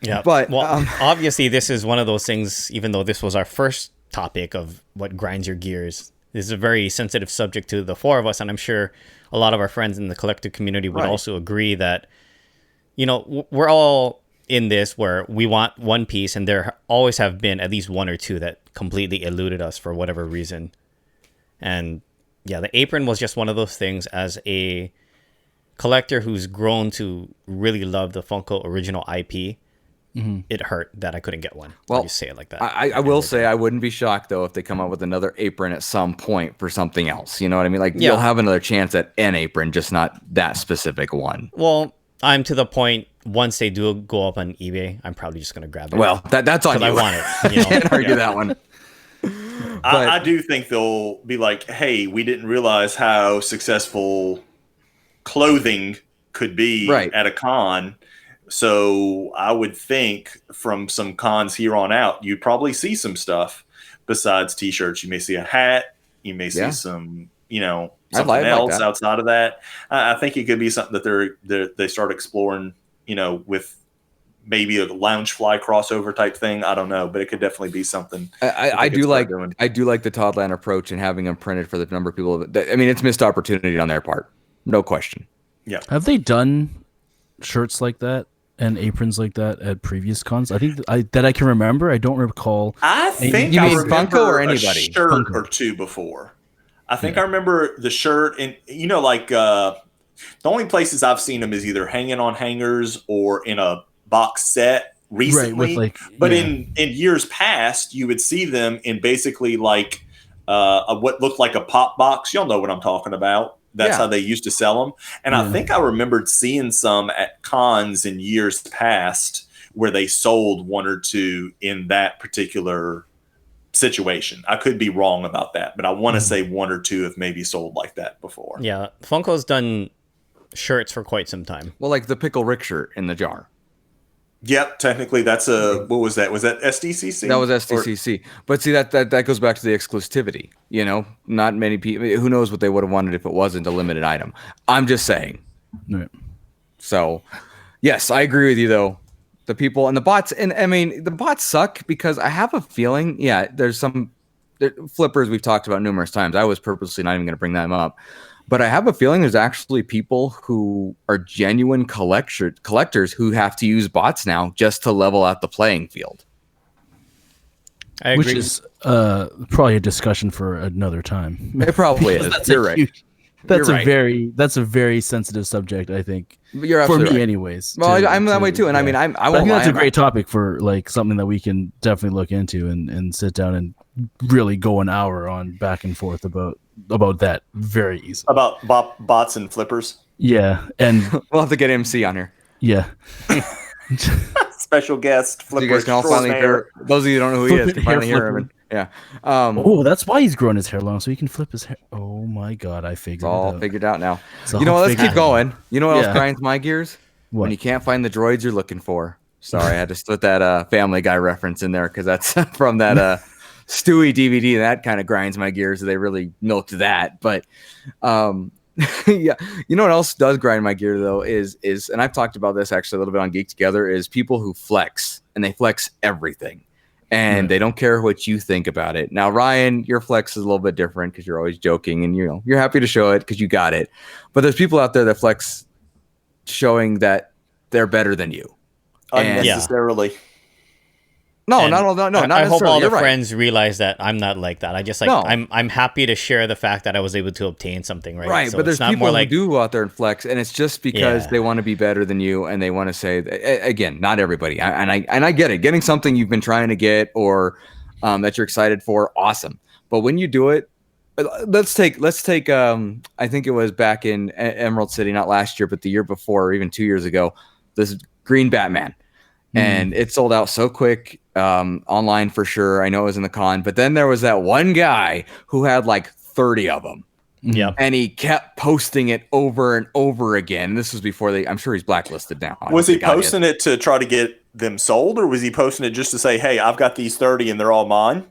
Yeah, but obviously this is one of those things, even though this was our first topic of what grinds your gears, this is a very sensitive subject to the four of us, and I'm sure a lot of our friends in the collective community would also agree that, we're all in this where we want one piece, and there always have been at least one or two that completely eluded us for whatever reason. And yeah, the apron was just one of those things. As a collector who's grown to really love the Funko original IP, it hurt that I couldn't get one. Well, you say it like that. I will say I wouldn't be shocked though if they come up with another apron at some point for something else. You know what I mean? You'll have another chance at an apron, just not that specific one. Well, I'm to the point. Once they do go up on eBay, I'm probably just going to grab it. Well, that's on you. I want it. Can't argue that one. I do think they'll be like, hey, we didn't realize how successful clothing could be at a con. So I would think from some cons here on out, you'd probably see some stuff besides t-shirts. You may see a hat. You may see some, something else outside of that. I think it could be something that they start exploring, with maybe a Loungefly crossover type thing. I don't know, but it could definitely be something. I do like the Toddland approach and having them printed for the number of people. It's missed opportunity on their part. No question. Yeah. Have they done shirts like that and aprons like that at previous cons? I think that I can remember. I don't recall. I think you I mean remember Funko or anybody? A shirt Funko. or two before. I think I remember the shirt, and like the only places I've seen them is either hanging on hangers or in a box set recently. Right, but in years past, you would see them in basically like what looked like a pop box. Y'all know what I'm talking about. That's how they used to sell them. And I think I remembered seeing some at cons in years past where they sold one or two in that particular situation. I could be wrong about that, but I want to say one or two have maybe sold like that before. Yeah, Funko's done shirts for quite some time. Well, like the Pickle Rick shirt in the jar. Yep, technically that's what was that? Was that SDCC? That was SDCC. But see, that goes back to the exclusivity. Not many people. Who knows what they would have wanted if it wasn't a limited item. I'm just saying. Right. So, yes, I agree with you though. The people and the bots, and I mean the bots suck because I have a feeling. Yeah, there's some flippers we've talked about numerous times. I was purposely not even going to bring them up. But I have a feeling there's actually people who are genuine collectors who have to use bots now just to level out the playing field. I agree. Which is probably a discussion for another time. It probably is. You're right. That's a very sensitive subject, I think. You're absolutely for me, right. anyways. Well, I'm that way too, and I mean, I think that's a great topic for like something that we can definitely look into and sit down and really go an hour on back and forth about that very easily. About bots and flippers. Yeah, and we'll have to get MC on here. Yeah. Special guest flipper. You guys can all finally hear. Those of you who don't know who he is can finally hear him. Yeah. That's why he's growing his hair long, so he can flip his hair. Oh my god, I figured it out. It's all figured out now. You know what? Let's keep going. You know what else grinds my gears? What? When you can't find the droids you're looking for. Sorry, I had to put that Family Guy reference in there because that's from that Stewie DVD. That kind of grinds my gears. They really milked that. But yeah, you know what else does grind my gear though is and I've talked about this actually a little bit on Geek Together, is people who flex, and they flex everything. And they don't care what you think about it. Now, Ryan, your flex is a little bit different because you're always joking and you're happy to show it because you got it. But there's people out there that flex showing that they're better than you. Unnecessarily. No, not necessarily. I hope all the friends realize that I'm not like that. I just I'm happy to share the fact that I was able to obtain something, right? Right, so but there's people who do go out there and flex, and it's just because they want to be better than you, and they want to say, again, not everybody. I get it. Getting something you've been trying to get or that you're excited for, awesome. But when you do it, let's take. I think it was back in Emerald City, not last year, but the year before, or even 2 years ago. This green Batman. And it sold out so quick online for sure. I know it was in the con, but then there was that one guy who had like 30 of them. Yep. And he kept posting it over and over again. This was before I'm sure he's blacklisted now. Was he posting it to try to get them sold, or was he posting it just to say, hey, I've got these 30 and they're all mine?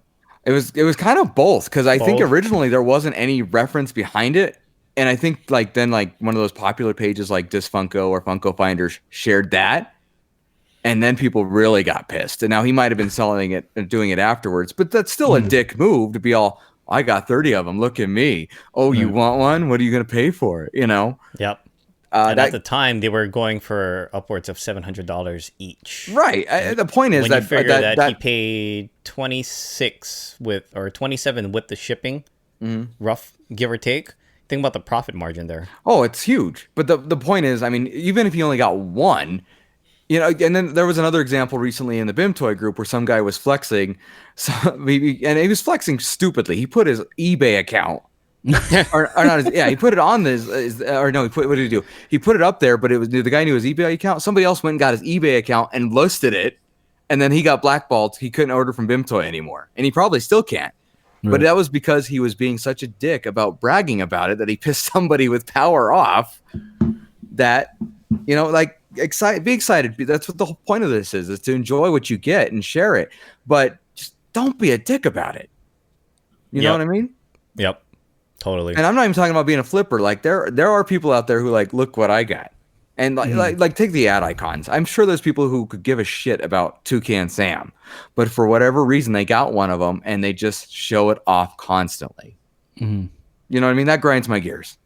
It was kind of both, because I think originally there wasn't any reference behind it. And I think then one of those popular pages like Disfunko or Funko Finders shared that. And then people really got pissed. And now he might have been selling it and doing it afterwards. But that's still a dick move to be all, I got 30 of them. Look at me. Oh, you want one? What are you going to pay for it? Yep. And at the time, they were going for upwards of $700 each. Right. The point is when you figure that he paid 26 or 27 with the shipping, rough, give or take. Think about the profit margin there. Oh, it's huge. But the point is, I mean, even if you only got one, and then there was another example recently in the BIM Toy group where some guy was flexing, and he was flexing stupidly. He put his eBay account, or not he put it on what did he do? He put it up there, but it was the guy knew his eBay account. Somebody else went and got his eBay account and listed it, and then he got blackballed. He couldn't order from BIM Toy anymore, and he probably still can't. Right. But that was because he was being such a dick about bragging about it that he pissed somebody with power off. That be excited. That's what the whole point of this is to enjoy what you get and share it, but just don't be a dick about it. You know what I mean? Yep, totally. And I'm not even talking about being a flipper. Like there are people out there who look what I got, and like take the ad icons. I'm sure there's people who could give a shit about Toucan Sam, but for whatever reason they got one of them and they just show it off constantly. You know what I mean? That grinds my gears.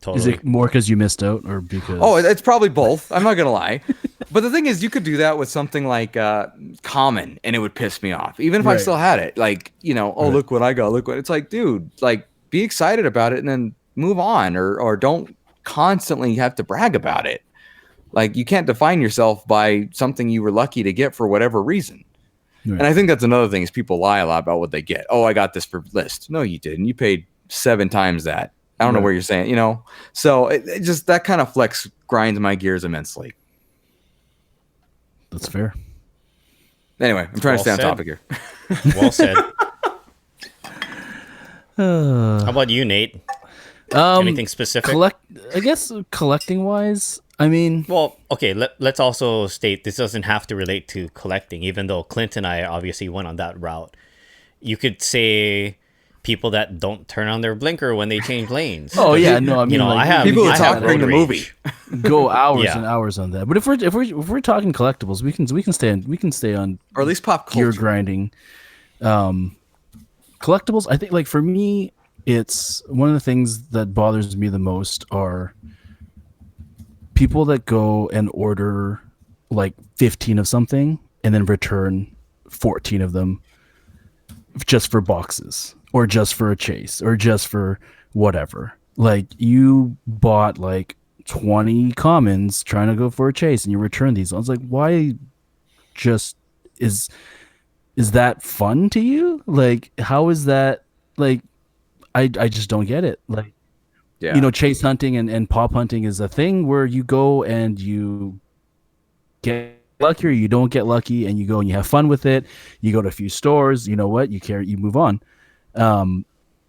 Totally. Is it more because you missed out, or because? Oh, it's probably both. I'm not gonna lie. But the thing is, you could do that with something like Common, and it would piss me off, even if I still had it. Like, look what I got. Look what it's like, dude. Like, be excited about it and then move on, or don't constantly have to brag about it. Like, you can't define yourself by something you were lucky to get for whatever reason. Right. And I think that's another thing is people lie a lot about what they get. Oh, I got this for list. No, you didn't. You paid 7 times that. I don't know where you're saying, So it just that kind of flex grinds my gears immensely. That's fair. Anyway, I'm trying to stay on topic here. Well said. How about you, Nate? Anything specific? I guess collecting wise, I mean... Well, okay, let's also state this doesn't have to relate to collecting, even though Clint and I obviously went on that route. You could say people that don't turn on their blinker when they change lanes. Oh, yeah, no, I mean... I have people who talk during the movie. Go hours and hours on that. But if we're talking collectibles, we can stay on... Or at least pop culture. Gear grinding. Collectibles, I think, like, for me... It's one of the things that bothers me the most are people that go and order like 15 of something and then return 14 of them just for boxes or just for a chase or just for whatever. Like, you bought like 20 commons trying to go for a chase and you return these. I was like, why just is that fun to you? Like, how is that like... I just don't get it. Like, chase hunting and pop hunting is a thing where you go and you get lucky or you don't get lucky and you go and you have fun with it. You go to a few stores, you know what, you move on.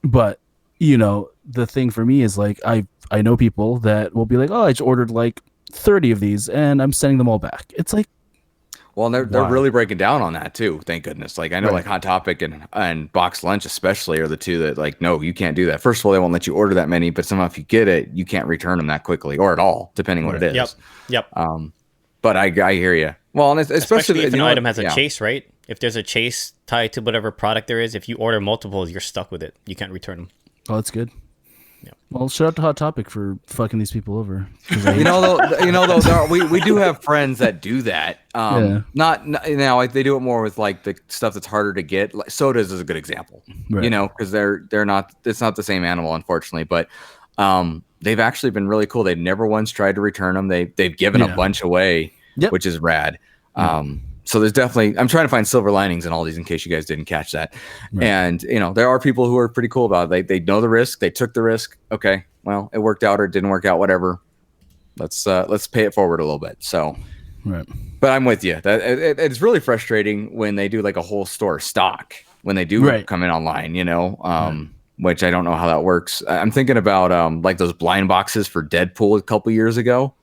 But the thing for me is like, I know people that will be like, oh, I just ordered like 30 of these and I'm sending them all back. It's like, well, they're really breaking down on that too. Thank goodness. Like, I know like Hot Topic and Box Lunch especially are the two that like, no, you can't do that. First of all, they won't let you order that many, but somehow if you get it, you can't return them that quickly or at all, depending what it is. Yep. But I hear you. Well, and especially if an item has a chase, right? If there's a chase tied to whatever product there is, if you order multiples, you're stuck with it. You can't return them. Oh, that's good. Yeah. Well, shout out to Hot Topic for fucking these people over. Though, we do have friends that do that. Not now, they do it more with like the stuff that's harder to get. Like sodas is a good example. Right. Because they're not. It's not the same animal, unfortunately. But they've actually been really cool. They've never once tried to return them. They've given a bunch away, which is rad. So there's definitely, I'm trying to find silver linings in all these in case you guys didn't catch that. Right. And, there are people who are pretty cool about it. They know the risk. They took the risk. Okay, well, it worked out or it didn't work out, whatever. Let's pay it forward a little bit. So, right. But I'm with you. It's really frustrating when they do like a whole store stock, when they do come in online, which I don't know how that works. I'm thinking about like those blind boxes for Deadpool a couple years ago,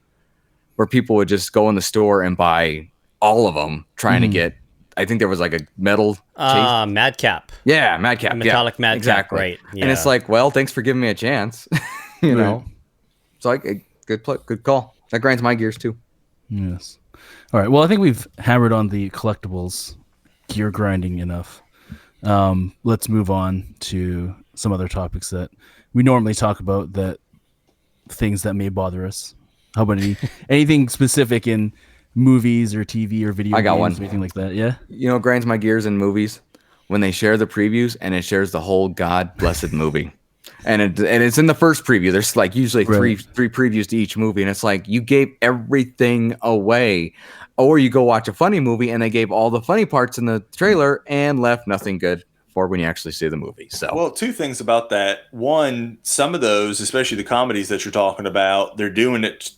where people would just go in the store and buy all of them trying to get, I think there was like a metal Madcap. Yeah, Madcap. Metallic Madcap, exactly. Right. Yeah. And it's like, well, thanks for giving me a chance. know. So good call. That grinds my gears too. Yes. All right. Well, I think we've hammered on the collectibles gear grinding enough. Let's move on to some other topics that we normally talk about, that things that may bother us. How about anything specific in movies or TV or video games or anything like that? Yeah. Grinds my gears in movies when they share the previews and it shares the whole god blessed movie. And it's in the first preview. There's like usually three previews to each movie, and it's like you gave everything away. Or you go watch a funny movie and they gave all the funny parts in the trailer and left nothing good for when you actually see the movie. So, well, two things about that. One, some of those, especially the comedies that you're talking about, they're doing it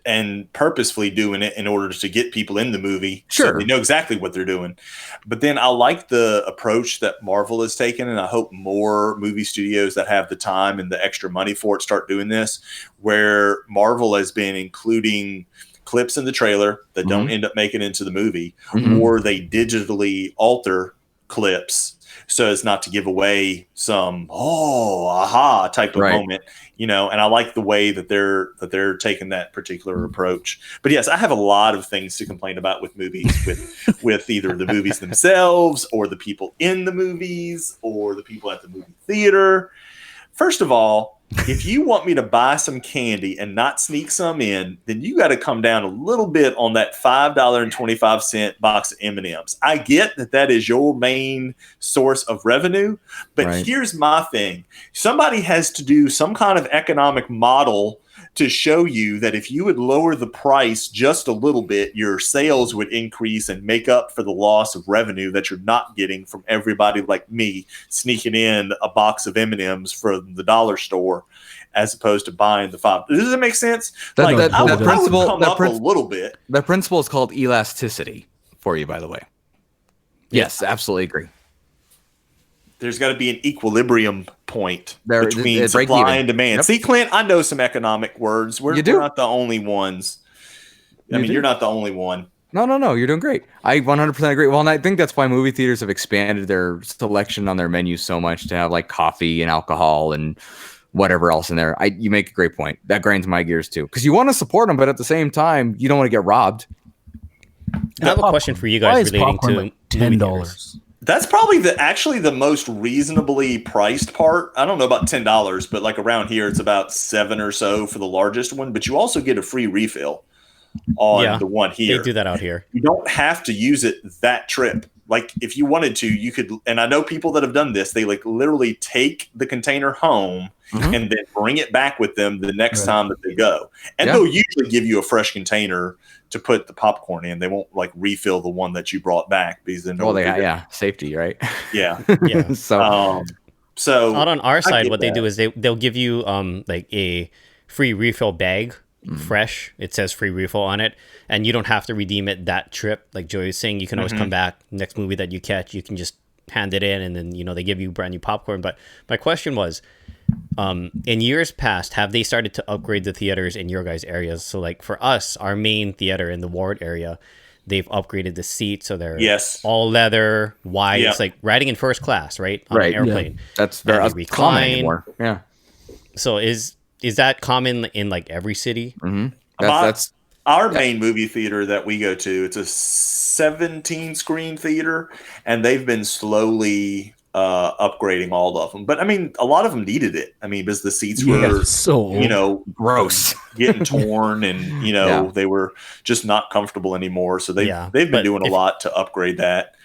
and purposefully doing it in order to get people in the movie. Sure. So they know exactly what they're doing. But then I like the approach that Marvel has taken, and I hope more movie studios that have the time and the extra money for it start doing this, where Marvel has been including clips in the trailer that don't end up making it into the movie, or they digitally alter clips so as not to give away some type of moment, and I like the way that they're taking that particular approach. But yes, I have a lot of things to complain about with movies, with either the movies themselves or the people in the movies or the people at the movie theater. First of all, If you want me to buy some candy and not sneak some in, then you got to come down a little bit on that $5.25 box of M&Ms. I get that is your main source of revenue, but here's my thing. Somebody has to do some kind of economic model to show you that if you would lower the price just a little bit, your sales would increase and make up for the loss of revenue that you're not getting from everybody like me sneaking in a box of M&Ms from the dollar store as opposed to buying the $5. Does that make sense? I would come up a little bit. The principle is called elasticity for you, by the way. Yes, absolutely agree. There's got to be an equilibrium point between supply and demand. Yep. See, Clint, I know some economic words. We're not the only ones. You're not the only one. No. You're doing great. I 100% agree. Well, and I think that's why movie theaters have expanded their selection on their menu so much to have like coffee and alcohol and whatever else in there. You make a great point. That grinds my gears too. Because you want to support them, but at the same time, you don't want to get robbed. I have a question for you guys relating to like $10. That's probably the most reasonably priced part. I don't know about $10, but like around here, it's about $7 or so for the largest one. But you also get a free refill on the one here. They do that out here. You don't have to use it that trip. Like if you wanted to, you could. And I know people that have done this. They like literally take the container home and then bring it back with them the next time that they go. And they'll usually give you a fresh container to put the popcorn in. They won't like refill the one that you brought back because then safety, right? Yeah. So out on our side, what they do is they'll give you like a free refill bag, fresh. It says free refill on it, and you don't have to redeem it that trip. Like Joey was saying, you can always come back next movie that you catch. You can just hand it in, and then they give you brand new popcorn. But my question was, in years past, have they started to upgrade the theaters in your guys' areas? So like for us, our main theater in the Ward area, they've upgraded the seats so they're all leather, wide. It's like riding in first class, right? On an airplane. Yeah. That's very common anymore. Yeah. So is that common in like every city? Mm-hmm. That's our main movie theater that we go to. It's a 17 screen theater, and they've been slowly upgrading all of them. But I mean, a lot of them needed it. I mean, because the seats were so gross, getting torn, and they were just not comfortable anymore. So they've been doing a lot to upgrade that.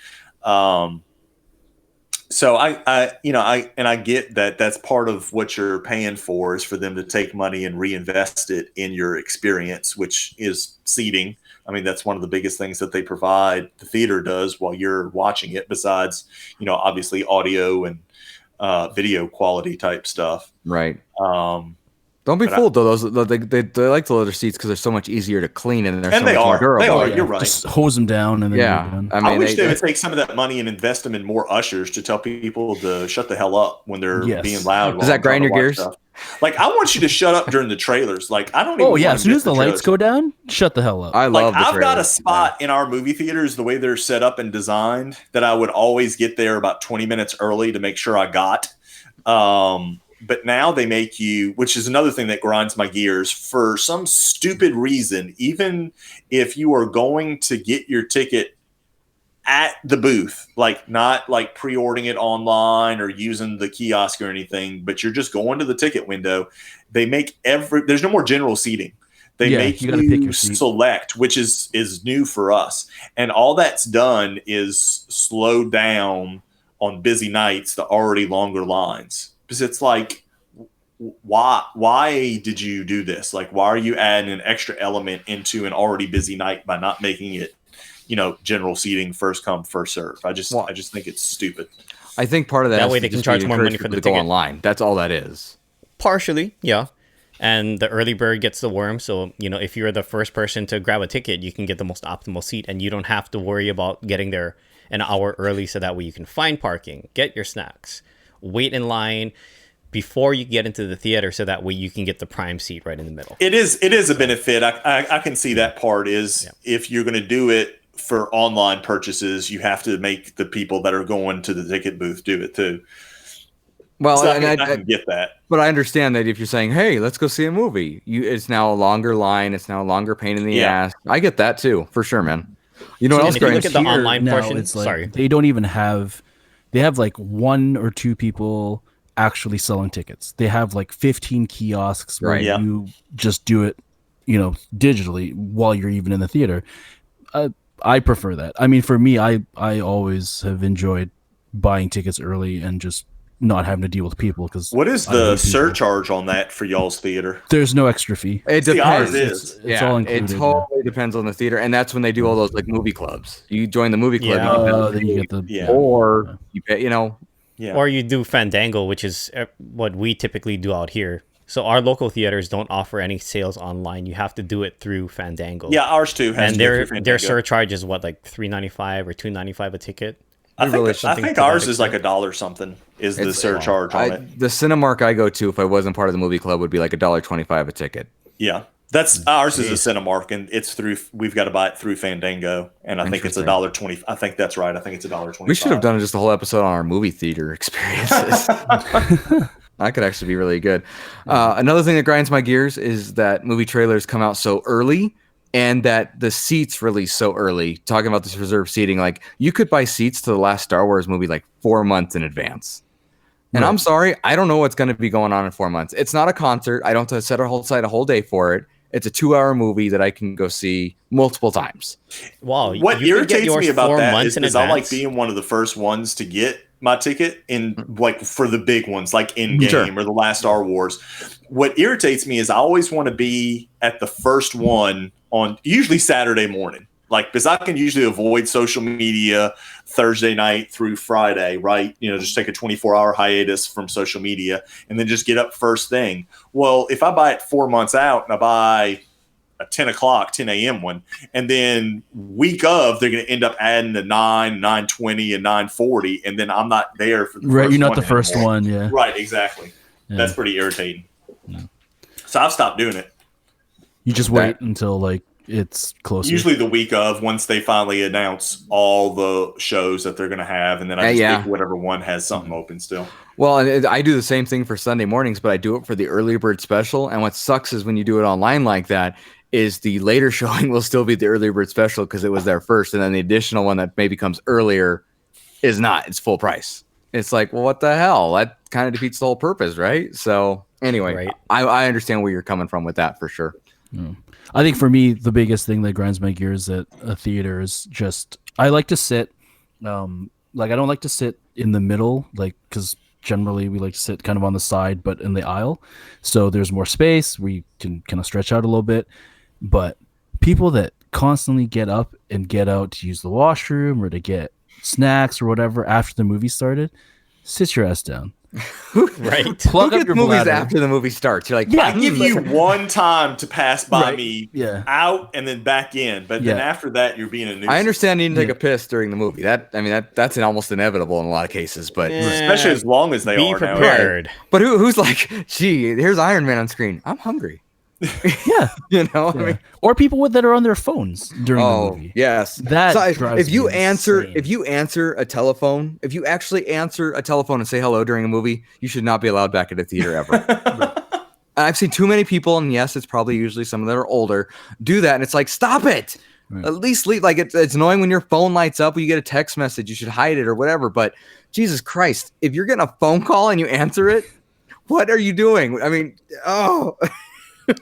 So I get that that's part of what you're paying for is for them to take money and reinvest it in your experience, which is seating. I mean, that's one of the biggest things that they provide. The theater does while you're watching it, besides, obviously audio and video quality type stuff. Right. Don't be fooled though. Those they like the leather seats because they're so much easier to clean and they're so much more durable. They are. You're right. Just hose them down and then I wish they would take some of that money and invest them in more ushers to tell people to shut the hell up when they're being loud. Does that grind your gears? Stuff. Like I want you to shut up during the trailers. Like I don't. Even as soon as the lights go down, shut the hell up. I love. I've got a spot in our movie theaters the way they're set up and designed that I would always get there about 20 minutes early to make sure I got. But now they make you, which is another thing that grinds my gears, for some stupid reason, even if you are going to get your ticket at the booth, like not like pre-ordering it online or using the kiosk or anything, but you're just going to the ticket window, they make there's no more general seating. They make you select, which is new for us. And all that's done is slow down on busy nights the already longer lines. Because it's like, why did you do this? Like, why are you adding an extra element into an already busy night by not making it, general seating, first come, first serve? I just think it's stupid. I think part of that way they can charge more money for the ticket. Go online. That's all that is. Partially, yeah. And the early bird gets the worm. So, if you're the first person to grab a ticket, you can get the most optimal seat, and you don't have to worry about getting there an hour early so that way you can find parking, get your snacks, wait in line before you get into the theater so that way you can get the prime seat right in the middle. It is a benefit. I can see that part is if you're going to do it for online purchases, you have to make the people that are going to the ticket booth do it too. Well, so I can get that. But I understand that if you're saying, hey, let's go see a movie, it's now a longer line. It's now a longer pain in the ass. I get that too, for sure, man. You know what else? If you look at the online portion, they don't even have, they have like one or two people actually selling tickets. They have like 15 kiosks where you just do it, digitally while you're even in the theater. I prefer that. I mean, for me, I always have enjoyed buying tickets early and just not having to deal with people. Because what is the surcharge on that for y'all's theater? There's no extra fee. It depends. It's all included. It totally depends on the theater, and that's when they do all those like movie clubs. You join the movie club, then you get the or you pay, or you do Fandango, which is what we typically do out here. So our local theaters don't offer any sales online. You have to do it through Fandango. Yeah, ours too. And their surcharge is what, like $3.95 or $2.95 a ticket. I think ours is like $1 something. Is the surcharge on it? The Cinemark I go to, if I wasn't part of the movie club, would be like $1.25 a ticket. Yeah, that's ours is a Cinemark, and it's through. We've got to buy it through Fandango, and I think it's $1.20. I think that's right. I think it's $1.25. We should have done just a whole episode on our movie theater experiences. That could actually be really good. Another thing that grinds my gears is that movie trailers come out so early and that the seats release so early. Talking about this reserved seating, like you could buy seats to the last Star Wars movie like 4 months in advance. And I'm sorry, I don't know what's going to be going on in 4 months. It's not a concert. I don't have to set a whole day for it. It's a 2-hour movie that I can go see multiple times. Wow. What irritates me about that is I like being one of the first ones to get my ticket in, like, for the big ones, like Endgame or the last Star Wars. What irritates me is I always want to be at the first one on usually Saturday morning. Like, because I can usually avoid social media Thursday night through Friday, right? Just take a 24-hour hiatus from social media and then just get up first thing. Well, if I buy it 4 months out and I buy a 10 a.m. one, and then week of, they're going to end up adding the 9, 9:20, and 9:40, and then I'm not there for the first one. Right, you're not the first one, yeah. Right, exactly. Yeah. That's pretty irritating. Yeah. So I've stopped doing it. You just wait until, like, it's closer. Usually the week of, once they finally announce all the shows that they're going to have, and then I just pick whatever one has something open still. Well, and I do the same thing for Sunday mornings, but I do it for the early bird special. And what sucks is when you do it online like that, is the later showing will still be the early bird special because it was there first, and then the additional one that maybe comes earlier is not. It's full price. It's like, well, what the hell? That kind of defeats the whole purpose, right? So anyway, I understand where you're coming from with that for sure. Mm. I think for me, the biggest thing that grinds my gears at a theater is just I like to sit. I don't like to sit in the middle, like, because generally we like to sit kind of on the side, but in the aisle, so there's more space where you can kind of stretch out a little bit. But people that constantly get up and get out to use the washroom or to get snacks or whatever after the movie started, sit your ass down. Right. Plug up your movies after the movie starts. You're like, I give you one time to pass by me out and then back in, but then after that you're being a nuisance. I understand you need to take a piss during the movie. That's almost inevitable in a lot of cases, but especially as long as they are prepared. Now. But who's like, gee, here's Iron Man on screen. I'm hungry. I mean, or people that are on their phones during the movie. Yes, if you answer a telephone, if you actually answer a telephone and say hello during a movie, you should not be allowed back at a theater ever. I've seen too many people, and yes, it's probably usually some that are older, do that, and it's like, stop it. Right. At least leave. Like it's annoying when your phone lights up, or you get a text message, you should hide it or whatever. But Jesus Christ, if you're getting a phone call and you answer it, what are you doing? I mean,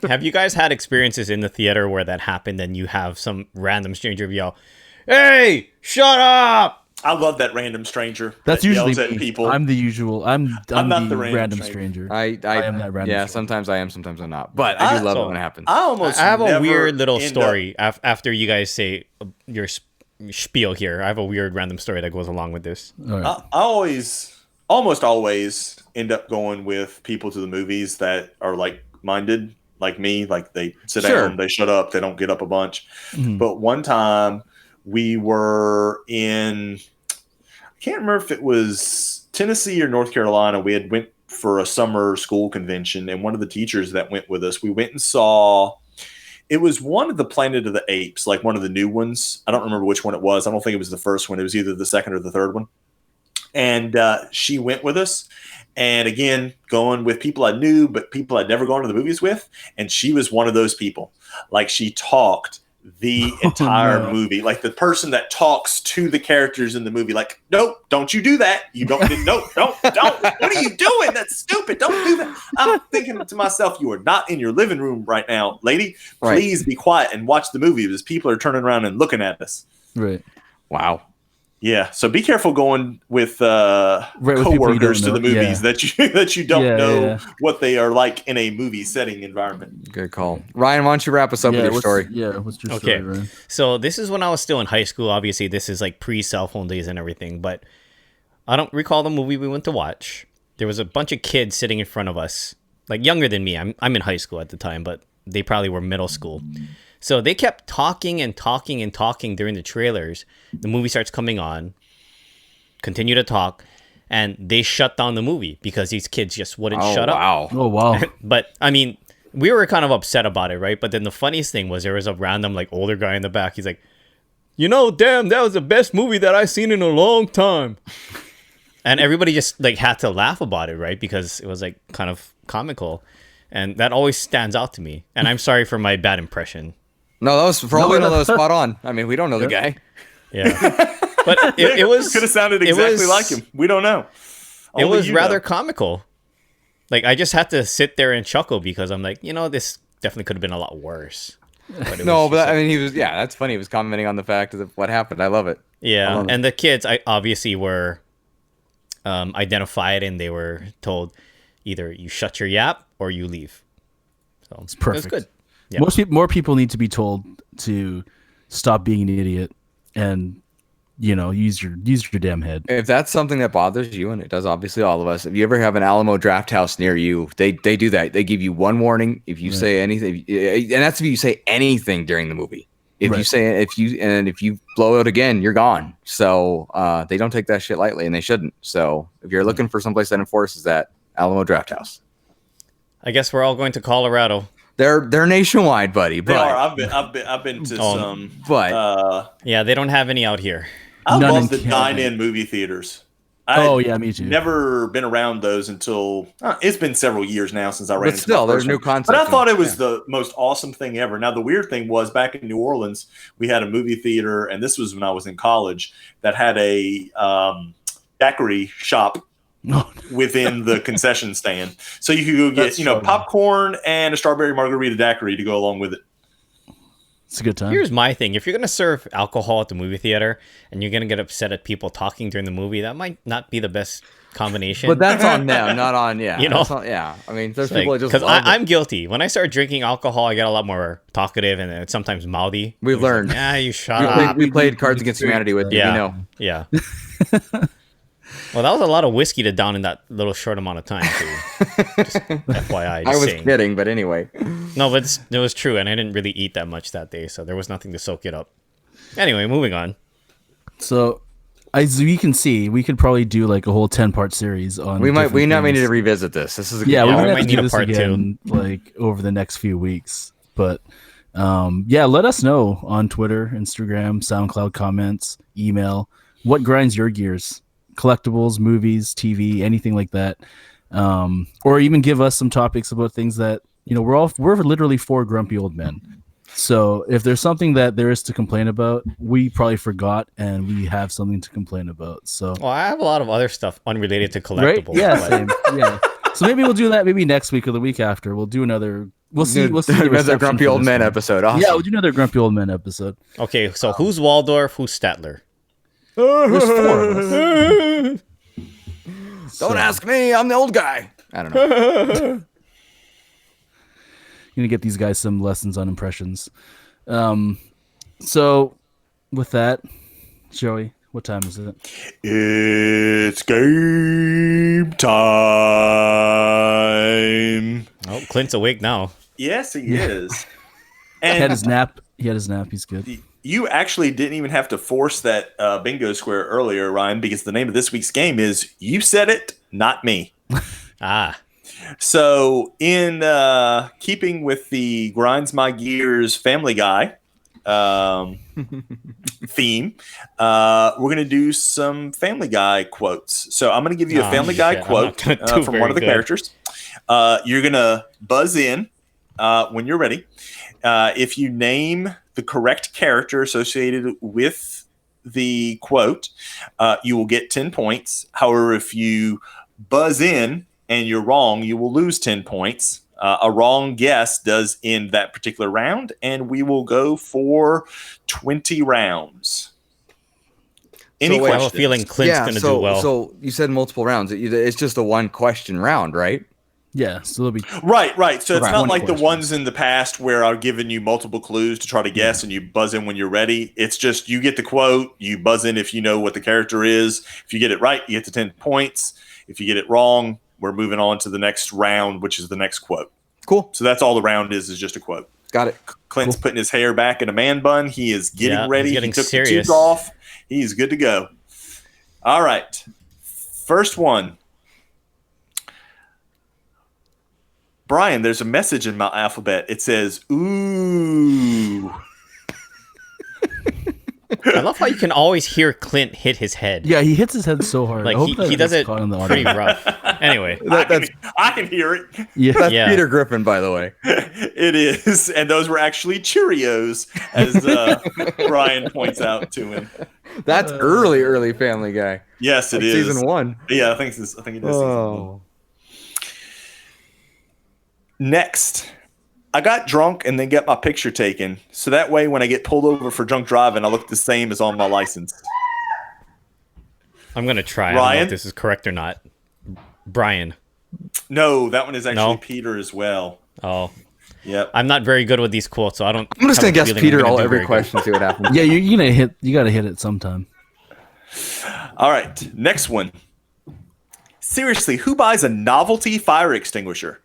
Have you guys had experiences in the theater where that happened and you have some random stranger yell, "Hey, shut up"? I love that random stranger. That's usually at people. I'm the usual. I'm not the random stranger. I am that random stranger. Sometimes I am, sometimes I'm not. But I do love it when it happens. I have a weird little story after you guys say your spiel here. I have a weird random story that goes along with this. Right. I almost always end up going with people to the movies that are like-minded. Like me, like they sit down, they shut up, they don't get up a bunch. Mm-hmm. But one time we were in, I can't remember if it was Tennessee or North Carolina. We had went for a summer school convention, and one of the teachers that went with us, we went and saw, it was one of the Planet of the Apes, like one of the new ones. I don't remember which one it was. I don't think it was the first one. It was either the second or the third one. And she went with us. And again, going with people I knew, but people I'd never gone to the movies with. And she was one of those people. Like, she talked the entire movie. Like the person that talks to the characters in the movie, like, nope, don't you do that. You don't, don't. What are you doing? That's stupid. Don't do that. I'm thinking to myself, you are not in your living room right now, lady. Please be quiet and watch the movie because people are turning around and looking at us. Right. Wow. Yeah, so be careful going with coworkers to the movies that you don't know what they are like in a movie setting environment. Good call, Ryan. Why don't you wrap us up with your story? What's your story, Ryan? So this is when I was still in high school. Obviously, this is like pre-cell phone days and everything. But I don't recall the movie we went to watch. There was a bunch of kids sitting in front of us, like younger than me. I'm in high school at the time, but they probably were middle school. So they kept talking and talking and talking during the trailers. The movie starts coming on, continue to talk, and they shut down the movie because these kids just wouldn't shut up. Oh, wow. But, I mean, we were kind of upset about it, right? But then the funniest thing was there was a random, like, older guy in the back. He's like, damn, that was the best movie that I've seen in a long time. And everybody just, like, had to laugh about it, right? Because it was, like, kind of comical. And that always stands out to me. And I'm sorry for my bad impression. No, that was probably that was spot on. I mean, we don't know the guy. Yeah, but it was could have sounded exactly like him. We don't know. It was rather comical. Like I just had to sit there and chuckle because I'm like, this definitely could have been a lot worse. But I mean, he was. Yeah, that's funny. He was commenting on the fact of what happened. I love it. Yeah, and the kids, obviously were identified, and they were told either you shut your yap or you leave. So it's perfect. It was good. Yeah. More people need to be told to stop being an idiot and use your damn head. If that's something that bothers you, and it does obviously all of us, if you ever have an Alamo Draft House near you, they do that. They give you one warning if you say anything, and that's if you say anything during the movie. If you blow it again, you're gone. So they don't take that shit lightly, and they shouldn't. So if you're looking for someplace that enforces that, Alamo Draft House. I guess we're all going to Colorado. They're nationwide, buddy. But they are. I've been to some, but yeah, they don't have any out here. I love the dine-in movie theaters. Me too. Never been around those until it's been several years now since I ran. But still, there's new concepts. But I thought it was the most awesome thing ever. Now the weird thing was back in New Orleans, we had a movie theater, and this was when I was in college, that had a daiquiri shop within the concession stand, so you could go get popcorn and a strawberry margarita daiquiri to go along with it. It's a good time. Here's my thing: if you're gonna serve alcohol at the movie theater and you're gonna get upset at people talking during the movie, that might not be the best combination. But that's on them, not on I mean, there's people that just because I'm guilty. When I start drinking alcohol, I get a lot more talkative and sometimes mouthy. We've learned. Yeah, you shut up. We played Cards Against Humanity with you. Yeah. Well, that was a lot of whiskey to down in that little short amount of time, too. Just FYI. I was kidding, but anyway. No, but it was true, and I didn't really eat that much that day, so there was nothing to soak it up. Anyway, moving on. So, as you can see, we could probably do like a whole 10-part series on. We might need to revisit this. This is we might need a part two, like over the next few weeks. But let us know on Twitter, Instagram, SoundCloud comments, email. What grinds your gears? Collectibles, movies, TV, anything like that, or even give us some topics about things that we're literally 4 grumpy old men. So if there's something that there is to complain about, we probably forgot and we have something to complain about. So I have a lot of other stuff unrelated to collectibles. Right? Yeah, same. Yeah. So maybe we'll do that. Maybe next week or the week after. We'll do another. We'll see. Another grumpy old men episode. Awesome. Yeah, we'll do another grumpy old men episode. Okay, so who's Waldorf? Who's Statler? There's 4 of us. Don't ask me. I'm the old guy. I don't know. You're gonna get these guys some lessons on impressions. So with that, Joey, what time is it? It's game time. Oh, Clint's awake now. Yes, he is. And he had his nap. He's good. You actually didn't even have to force that bingo square earlier, Ryan, because the name of this week's game is You Said It, Not Me. So in keeping with the Grinds My Gears Family Guy theme, we're going to do some Family Guy quotes. So I'm going to give you a Family Guy quote from one of the characters. You're going to buzz in when you're ready. If you name the correct character associated with the quote, you will get 10 points. However, if you buzz in and you're wrong, you will lose 10 points. A wrong guess does end that particular round, and we will go for 20 rounds. Any questions? I have a feeling Clint's going to do well. So you said multiple rounds. It's just a one question round, right? Yeah, so there'll be right. So it's not like the ones in the past where I've given you multiple clues to try to guess and you buzz in when you're ready. It's just you get the quote, you buzz in if you know what the character is. If you get it right, you get the 10 points. If you get it wrong, we're moving on to the next round, which is the next quote. Cool. So that's all the round is just a quote. Got it. Clint's putting his hair back in a man bun. He is getting ready. He took the tubes off. He's good to go. All right. First one. Brian, there's a message in my alphabet. It says, ooh. I love how you can always hear Clint hit his head. Yeah, he hits his head so hard. Like he does it pretty rough. Anyway. I can hear it. Yeah. That's Peter Griffin, by the way. It is. And those were actually Cheerios, as Brian points out to him. That's early Family Guy. Yes, it is. Season 1. Yeah, I think it is season 1. Next, I got drunk and then got my picture taken. So that way, when I get pulled over for drunk driving, I look the same as on my license. I'm going to try. Ryan? I don't know if this is correct or not. Brian. No, that one is actually Peter as well. Oh. Yep. I'm not very good with these quotes, so I don't. I'm just going to guess Peter every question, see what happens. Yeah, you got to hit it sometime. All right, next one. Seriously, who buys a novelty fire extinguisher?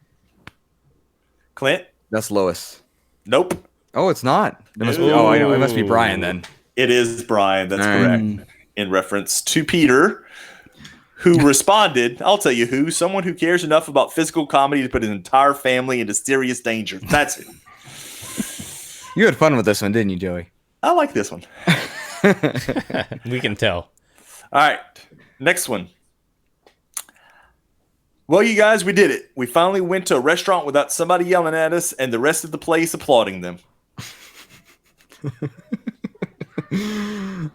Clint? That's Lois. Nope. Oh, it's not. I know. It must be Brian then. It is Brian. That's correct. In reference to Peter, who responded, I'll tell you who, someone who cares enough about physical comedy to put his entire family into serious danger. That's it. You had fun with this one, didn't you, Joey? I like this one. We can tell. All right. Next one. Well, you guys, we did it. We finally went to a restaurant without somebody yelling at us and the rest of the place applauding them.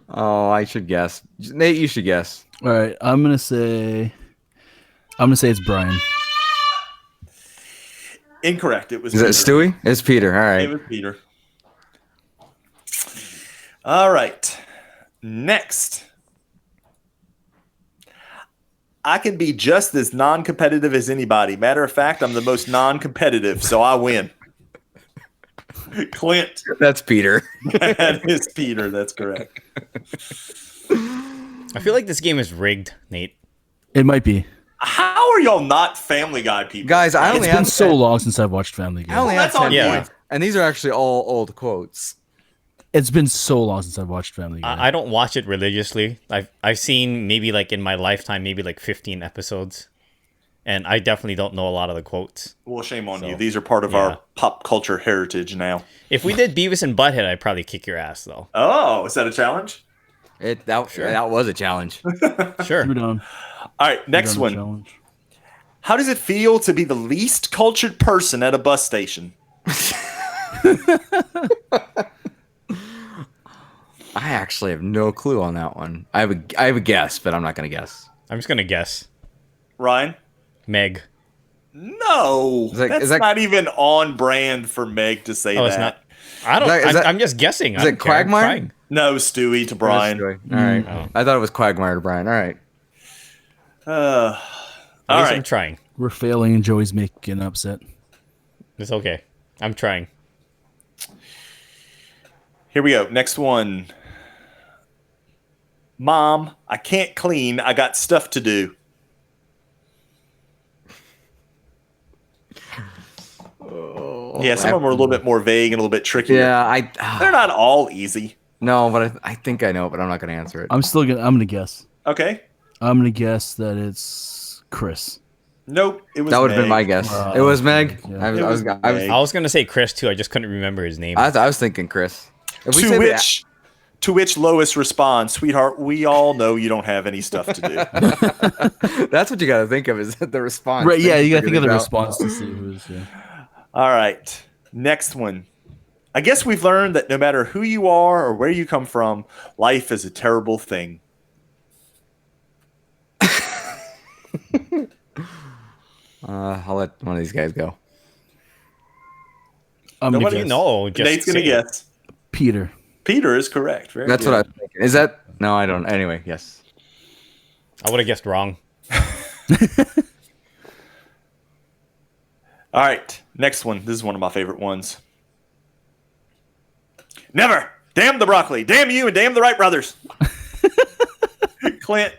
Oh, I should guess. Nate, you should guess. All right, I'm gonna say it's Brian. Incorrect. It was. Is it Stewie? It's Peter. All right. It was Peter. All right. Next. I can be just as non-competitive as anybody. Matter of fact, I'm the most non-competitive, so I win. Clint. That's Peter. That is Peter. That's correct. I feel like this game is rigged, Nate. It might be. How are y'all not Family Guy people? Guys, it's been so long since I've watched Family Guy. I only have 10 points. And these are actually all old quotes. It's been so long since I've watched Family Guy. I don't watch it religiously. I've seen maybe like in my lifetime, maybe like 15 episodes. And I definitely don't know a lot of the quotes. Well, shame on you. These are part of our pop culture heritage now. If we did Beavis and Butthead, I'd probably kick your ass, though. Oh, is that a challenge? That was a challenge. Sure. All right, next one. How does it feel to be the least cultured person at a bus station? I actually have no clue on that one. I have a guess, but I'm not going to guess. I'm just going to guess. Ryan? Meg. No. That's not even on brand for Meg to say that. It's not. I'm just guessing. Is it Quagmire? No, Stewie to Brian. All right. Oh. I thought it was Quagmire to Brian. All right. All right. I'm trying. We're failing and Joey's making an upset. It's okay. I'm trying. Here we go. Next one. Mom, I can't clean. I got stuff to do. Yeah, some of them are a little bit more vague and a little bit trickier. Yeah, they're not all easy. No, but I think I know it, but I'm not going to answer it. I'm gonna guess. Okay. I'm gonna guess that it's Chris. Nope, it was. That would have been my guess. It was Meg. Yeah. I was gonna say Chris too. I just couldn't remember his name. I was thinking Chris. To which Lois responds, "Sweetheart, we all know you don't have any stuff to do." That's what you got to think of is the response. Right? Yeah, you got to think of the response to see who's. Yeah. All right. Next one. I guess we've learned that no matter who you are or where you come from, life is a terrible thing. I'll let one of these guys go. Nobody know. Nate's going to guess. Peter. Peter is correct. That's what I was thinking. Is that? No, I don't. Anyway, yes. I would have guessed wrong. All right. Next one. This is one of my favorite ones. Never. Damn the broccoli. Damn you and damn the Wright brothers. Clint.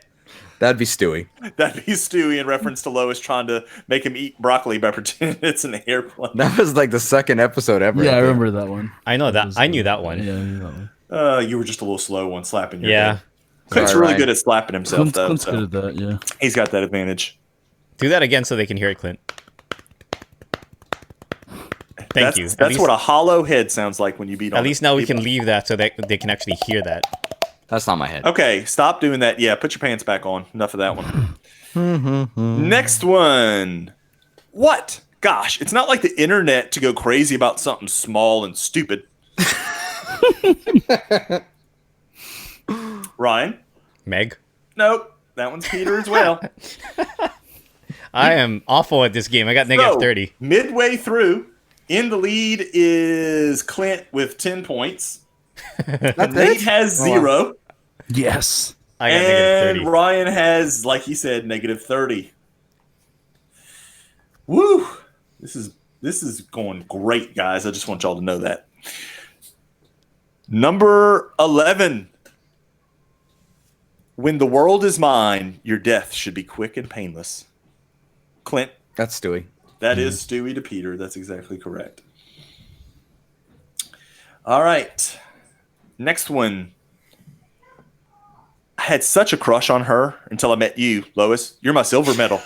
That'd be Stewie. That'd be Stewie in reference to Lois trying to make him eat broccoli by pretending it's an airplane. That was like the second episode ever. Yeah, I remember that one. I know that. I knew that one. Yeah, I knew that one. You were just a little slow on slapping your Yeah. head. Clint's Sorry, really Ryan. good at slapping himself, though. Clint's So good at that, yeah. he's got that advantage. Do that again so they can hear it, Clint. Thank you. That's what a hollow head sounds like when you beat on At least now we can leave that so that they can actually hear that. That's not my head. Okay, stop doing that. Yeah, put your pants back on. Enough of that one. Next one. What? Gosh, it's not like the internet to go crazy about something small and stupid. Ryan? Meg? Nope. That one's Peter as well. I am awful at this game. I got negative 30. Midway through, in the lead is Clint with 10 points. Nate has 0. Yes. I got negative 30. Ryan has, like he said, negative 30. Woo! This is going great, guys. I just want y'all to know that. Number 11. When the world is mine, your death should be quick and painless. Clint. That's Stewie. That is Stewie to Peter. That's exactly correct. All right. Next one. I had such a crush on her until I met you, Lois. You're my silver medal.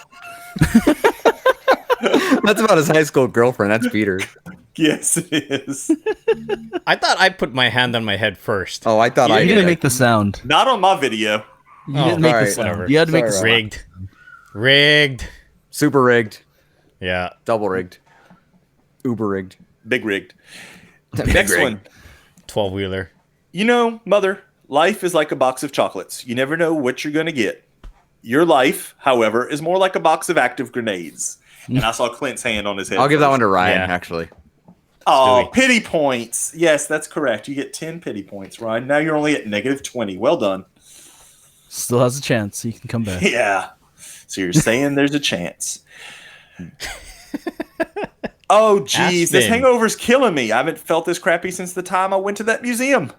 That's about his high school girlfriend. That's Peter. Yes, it is. I thought I put my hand on my head first. Oh, I thought I You did. didn't make the sound. Not on my video. You didn't make the alright, sound. whatever. You had to make the Sorry, sound. Rigged. Super rigged. Yeah. Double rigged. Uber rigged. Big rigged. Big Next rigged. one. 12-wheeler. You know, Mother, life is like a box of chocolates. You never know what you're going to get. Your life, however, is more like a box of active grenades. And I saw Clint's hand on his head. I'll give that first. one to Ryan, Yeah. actually. Oh, Stewie. pity points. Yes, that's correct. You get 10 pity points, Ryan. Now you're only at negative 20. Well done. Still has a chance. He can come back. Yeah. So you're saying there's a chance. Oh, geez. This Aspen. hangover's killing me. I haven't felt this crappy since the time I went to that museum.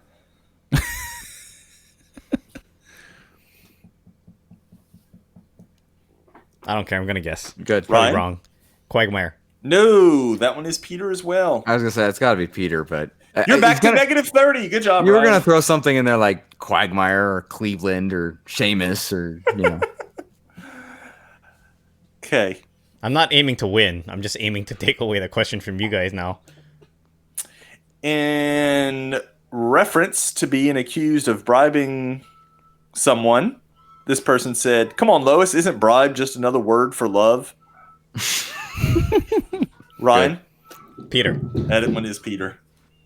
I don't care. I'm going to guess. Good. Ryan? Wrong. Quagmire. No, that one is Peter as well. I was going to say, it's got to be Peter, but... You're back to gonna, negative 30. Good job, You were Ryan. going to throw something in there like Quagmire or Cleveland or Sheamus or, you know. Okay. I'm not aiming to win. I'm just aiming to take away the question from you guys now. In reference to being accused of bribing someone, this person said, "Come on, Lois, isn't bribe just another word for love?" Ryan? Peter. That one is Peter.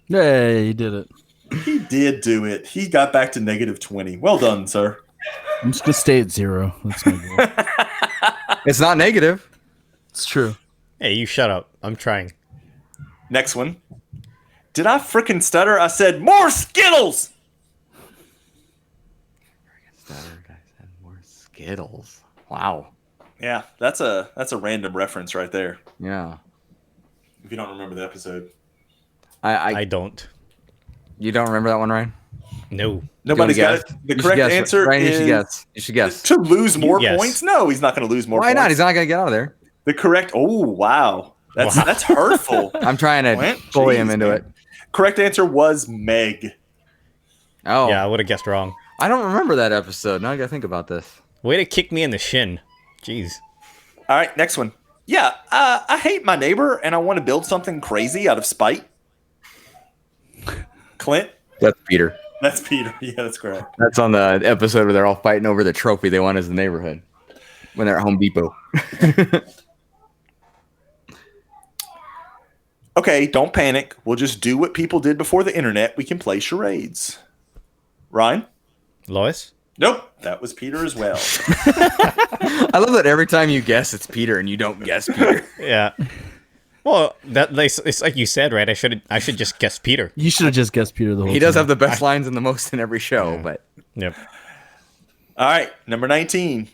Hey, he did it. He did do it. He got back to negative 20. Well done, sir. I'm just going to stay at 0. That's my goal. It's not negative. It's true. Hey, you shut up. I'm trying. Next one. Did I frickin' stutter? I said, more Skittles! More Skittles. Wow. Yeah, that's a random reference right there. Yeah. If you don't remember the episode. I don't. You don't remember that one, Ryan? No. Nobody's You wanna got guess? it. The You should correct guess, answer Ryan, is... you should guess. You should guess. To lose more Yes. points? No, he's not going to lose more Why points. not? He's not going to get out of there. The correct... Oh, wow. That's Wow. that's hurtful. I'm trying to Clint? bully him Jeez, into man. it. Correct answer was Meg. Oh. Yeah, I would have guessed wrong. I don't remember that episode. Now I got to think about this. Way to kick me in the shin. Jeez. All right, next one. Yeah, I hate my neighbor and I want to build something crazy out of spite. Clint? That's Peter. That's Peter. Yeah, that's correct. That's on the episode where they're all fighting over the trophy they won as the neighborhood when they're at Home Depot. Okay, don't panic. We'll just do what people did before the internet. We can play charades. Ryan? Lois? Nope, that was Peter as well. I love that every time you guess it's Peter and you don't guess Peter. Yeah. Well, it's like you said, right? I should just guess Peter. You should have just guessed Peter the whole time. He does have the best lines and the most in every show, but Yep. All right, number 19.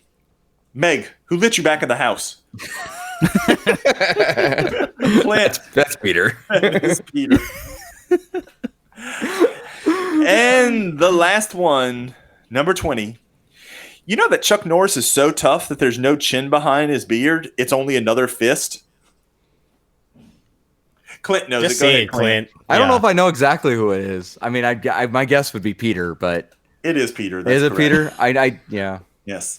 Meg, who lit you back in the house? Clint. That's Peter. That's Peter. And the last one, number 20. You know that Chuck Norris is so tough that there's no chin behind his beard? It's only another fist? Clint knows Just it. Go say ahead, it, Clint. I don't know if I know exactly who it is. I mean, my guess would be Peter, but it is Peter. That's is it correct. Peter? Yeah. Yes.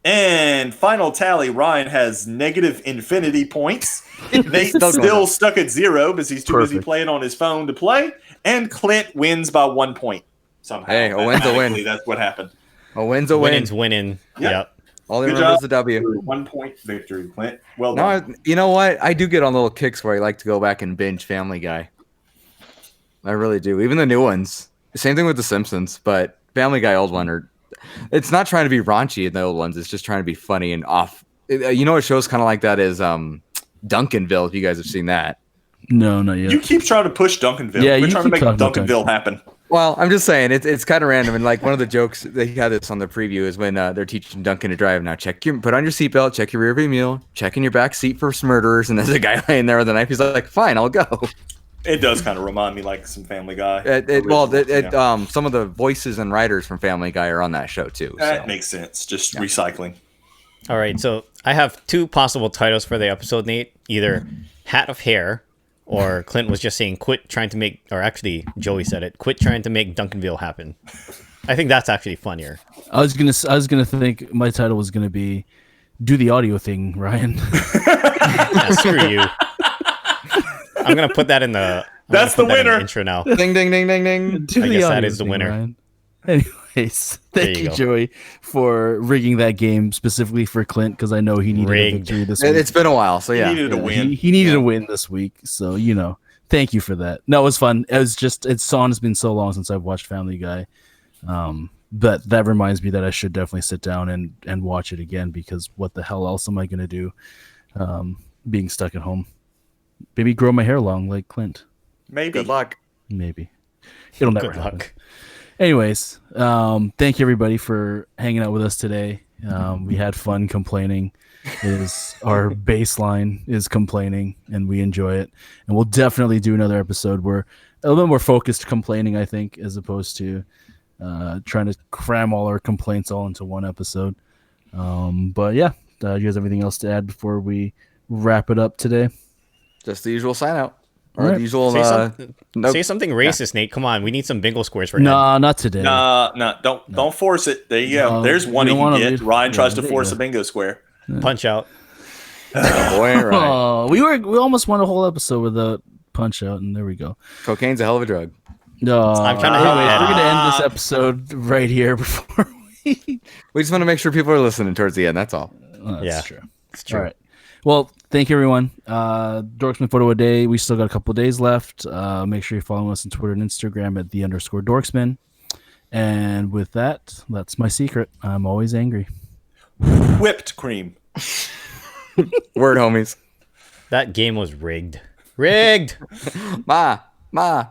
And final tally, Ryan has negative infinity points. Nate's still stuck at 0 because he's too busy playing on his phone to play. And Clint wins by 1 point somehow. Hey, a win's a win. That's what happened. A win's a win. Winning's winning. Yep. All they remember is the W. 1 point victory, Clint. Well done. No, you know what? I do get on little kicks where I like to go back and binge Family Guy. I really do. Even the new ones. Same thing with The Simpsons, but Family Guy old one it's not trying to be raunchy in the old ones. It's just trying to be funny and off. You know what shows kind of like that is Duncanville, if you guys have seen that. No, not yet. You keep trying to push Duncanville. Yeah, we're trying to make Duncanville happen. Well, I'm just saying it's kind of random, and like one of the jokes they had this on the preview is when they're teaching Duncan to drive. Now put on your seatbelt, check your rearview mirror, check in your back seat for murderers, and there's a guy laying there with a knife. He's like, "Fine, I'll go." It does kind of remind me like some Family Guy. Some of the voices and writers from Family Guy are on that show too. That makes sense. Just recycling. All right, so I have 2 possible titles for the episode, Nate. Either Hat of Hair, or Clint was just saying quit trying to make, or actually Joey said it, quit trying to make Duncanville happen. I think that's actually funnier. I was gonna think my title was gonna be do the audio thing, Ryan. Yeah, screw you. I'm gonna put that in the. That's the winner. In the intro now. Ding ding ding ding ding. I guess that is the winner. Ryan. Anyways, thank you, Joey, for rigging that game specifically for Clint because I know he needed a victory this week. It's been a while, so yeah. He needed a win. He needed a win this week, so thank you for that. No, it was fun. It was just it's been so long since I've watched Family Guy. But that reminds me that I should definitely sit down and watch it again because what the hell else am I gonna do? Being stuck at home. Maybe grow my hair long like Clint. Maybe. Good luck. Maybe. It'll never happen. Anyways, thank you everybody for hanging out with us today. We had fun complaining. Our baseline is complaining and we enjoy it. And we'll definitely do another episode where a little bit more focused complaining, I think, as opposed to trying to cram all our complaints all into one episode. But yeah, do you guys have anything else to add before we wrap it up today? Just the usual sign out. Or right. The usual say something racist, Nate. Come on, we need some bingo squares for him. No, not today. No, don't force it. There you go. There's one you can get. Ryan tries to force a bingo square. Punch out. Oh, boy, right. Oh, we almost won a whole episode with a punch out, and there we go. Cocaine's a hell of a drug. No, I'm trying to. Anyways, we're gonna end this episode right here before we just want to make sure people are listening towards the end. That's all. That's true. It's true. All right. Well, thank you, everyone. Dorksmen photo a day. We still got a couple of days left. Make sure you follow us on Twitter and Instagram at _Dorksmen. And with that, that's my secret. I'm always angry. Whipped cream. Word, homies. That game was rigged. Rigged. Ma. Mommy.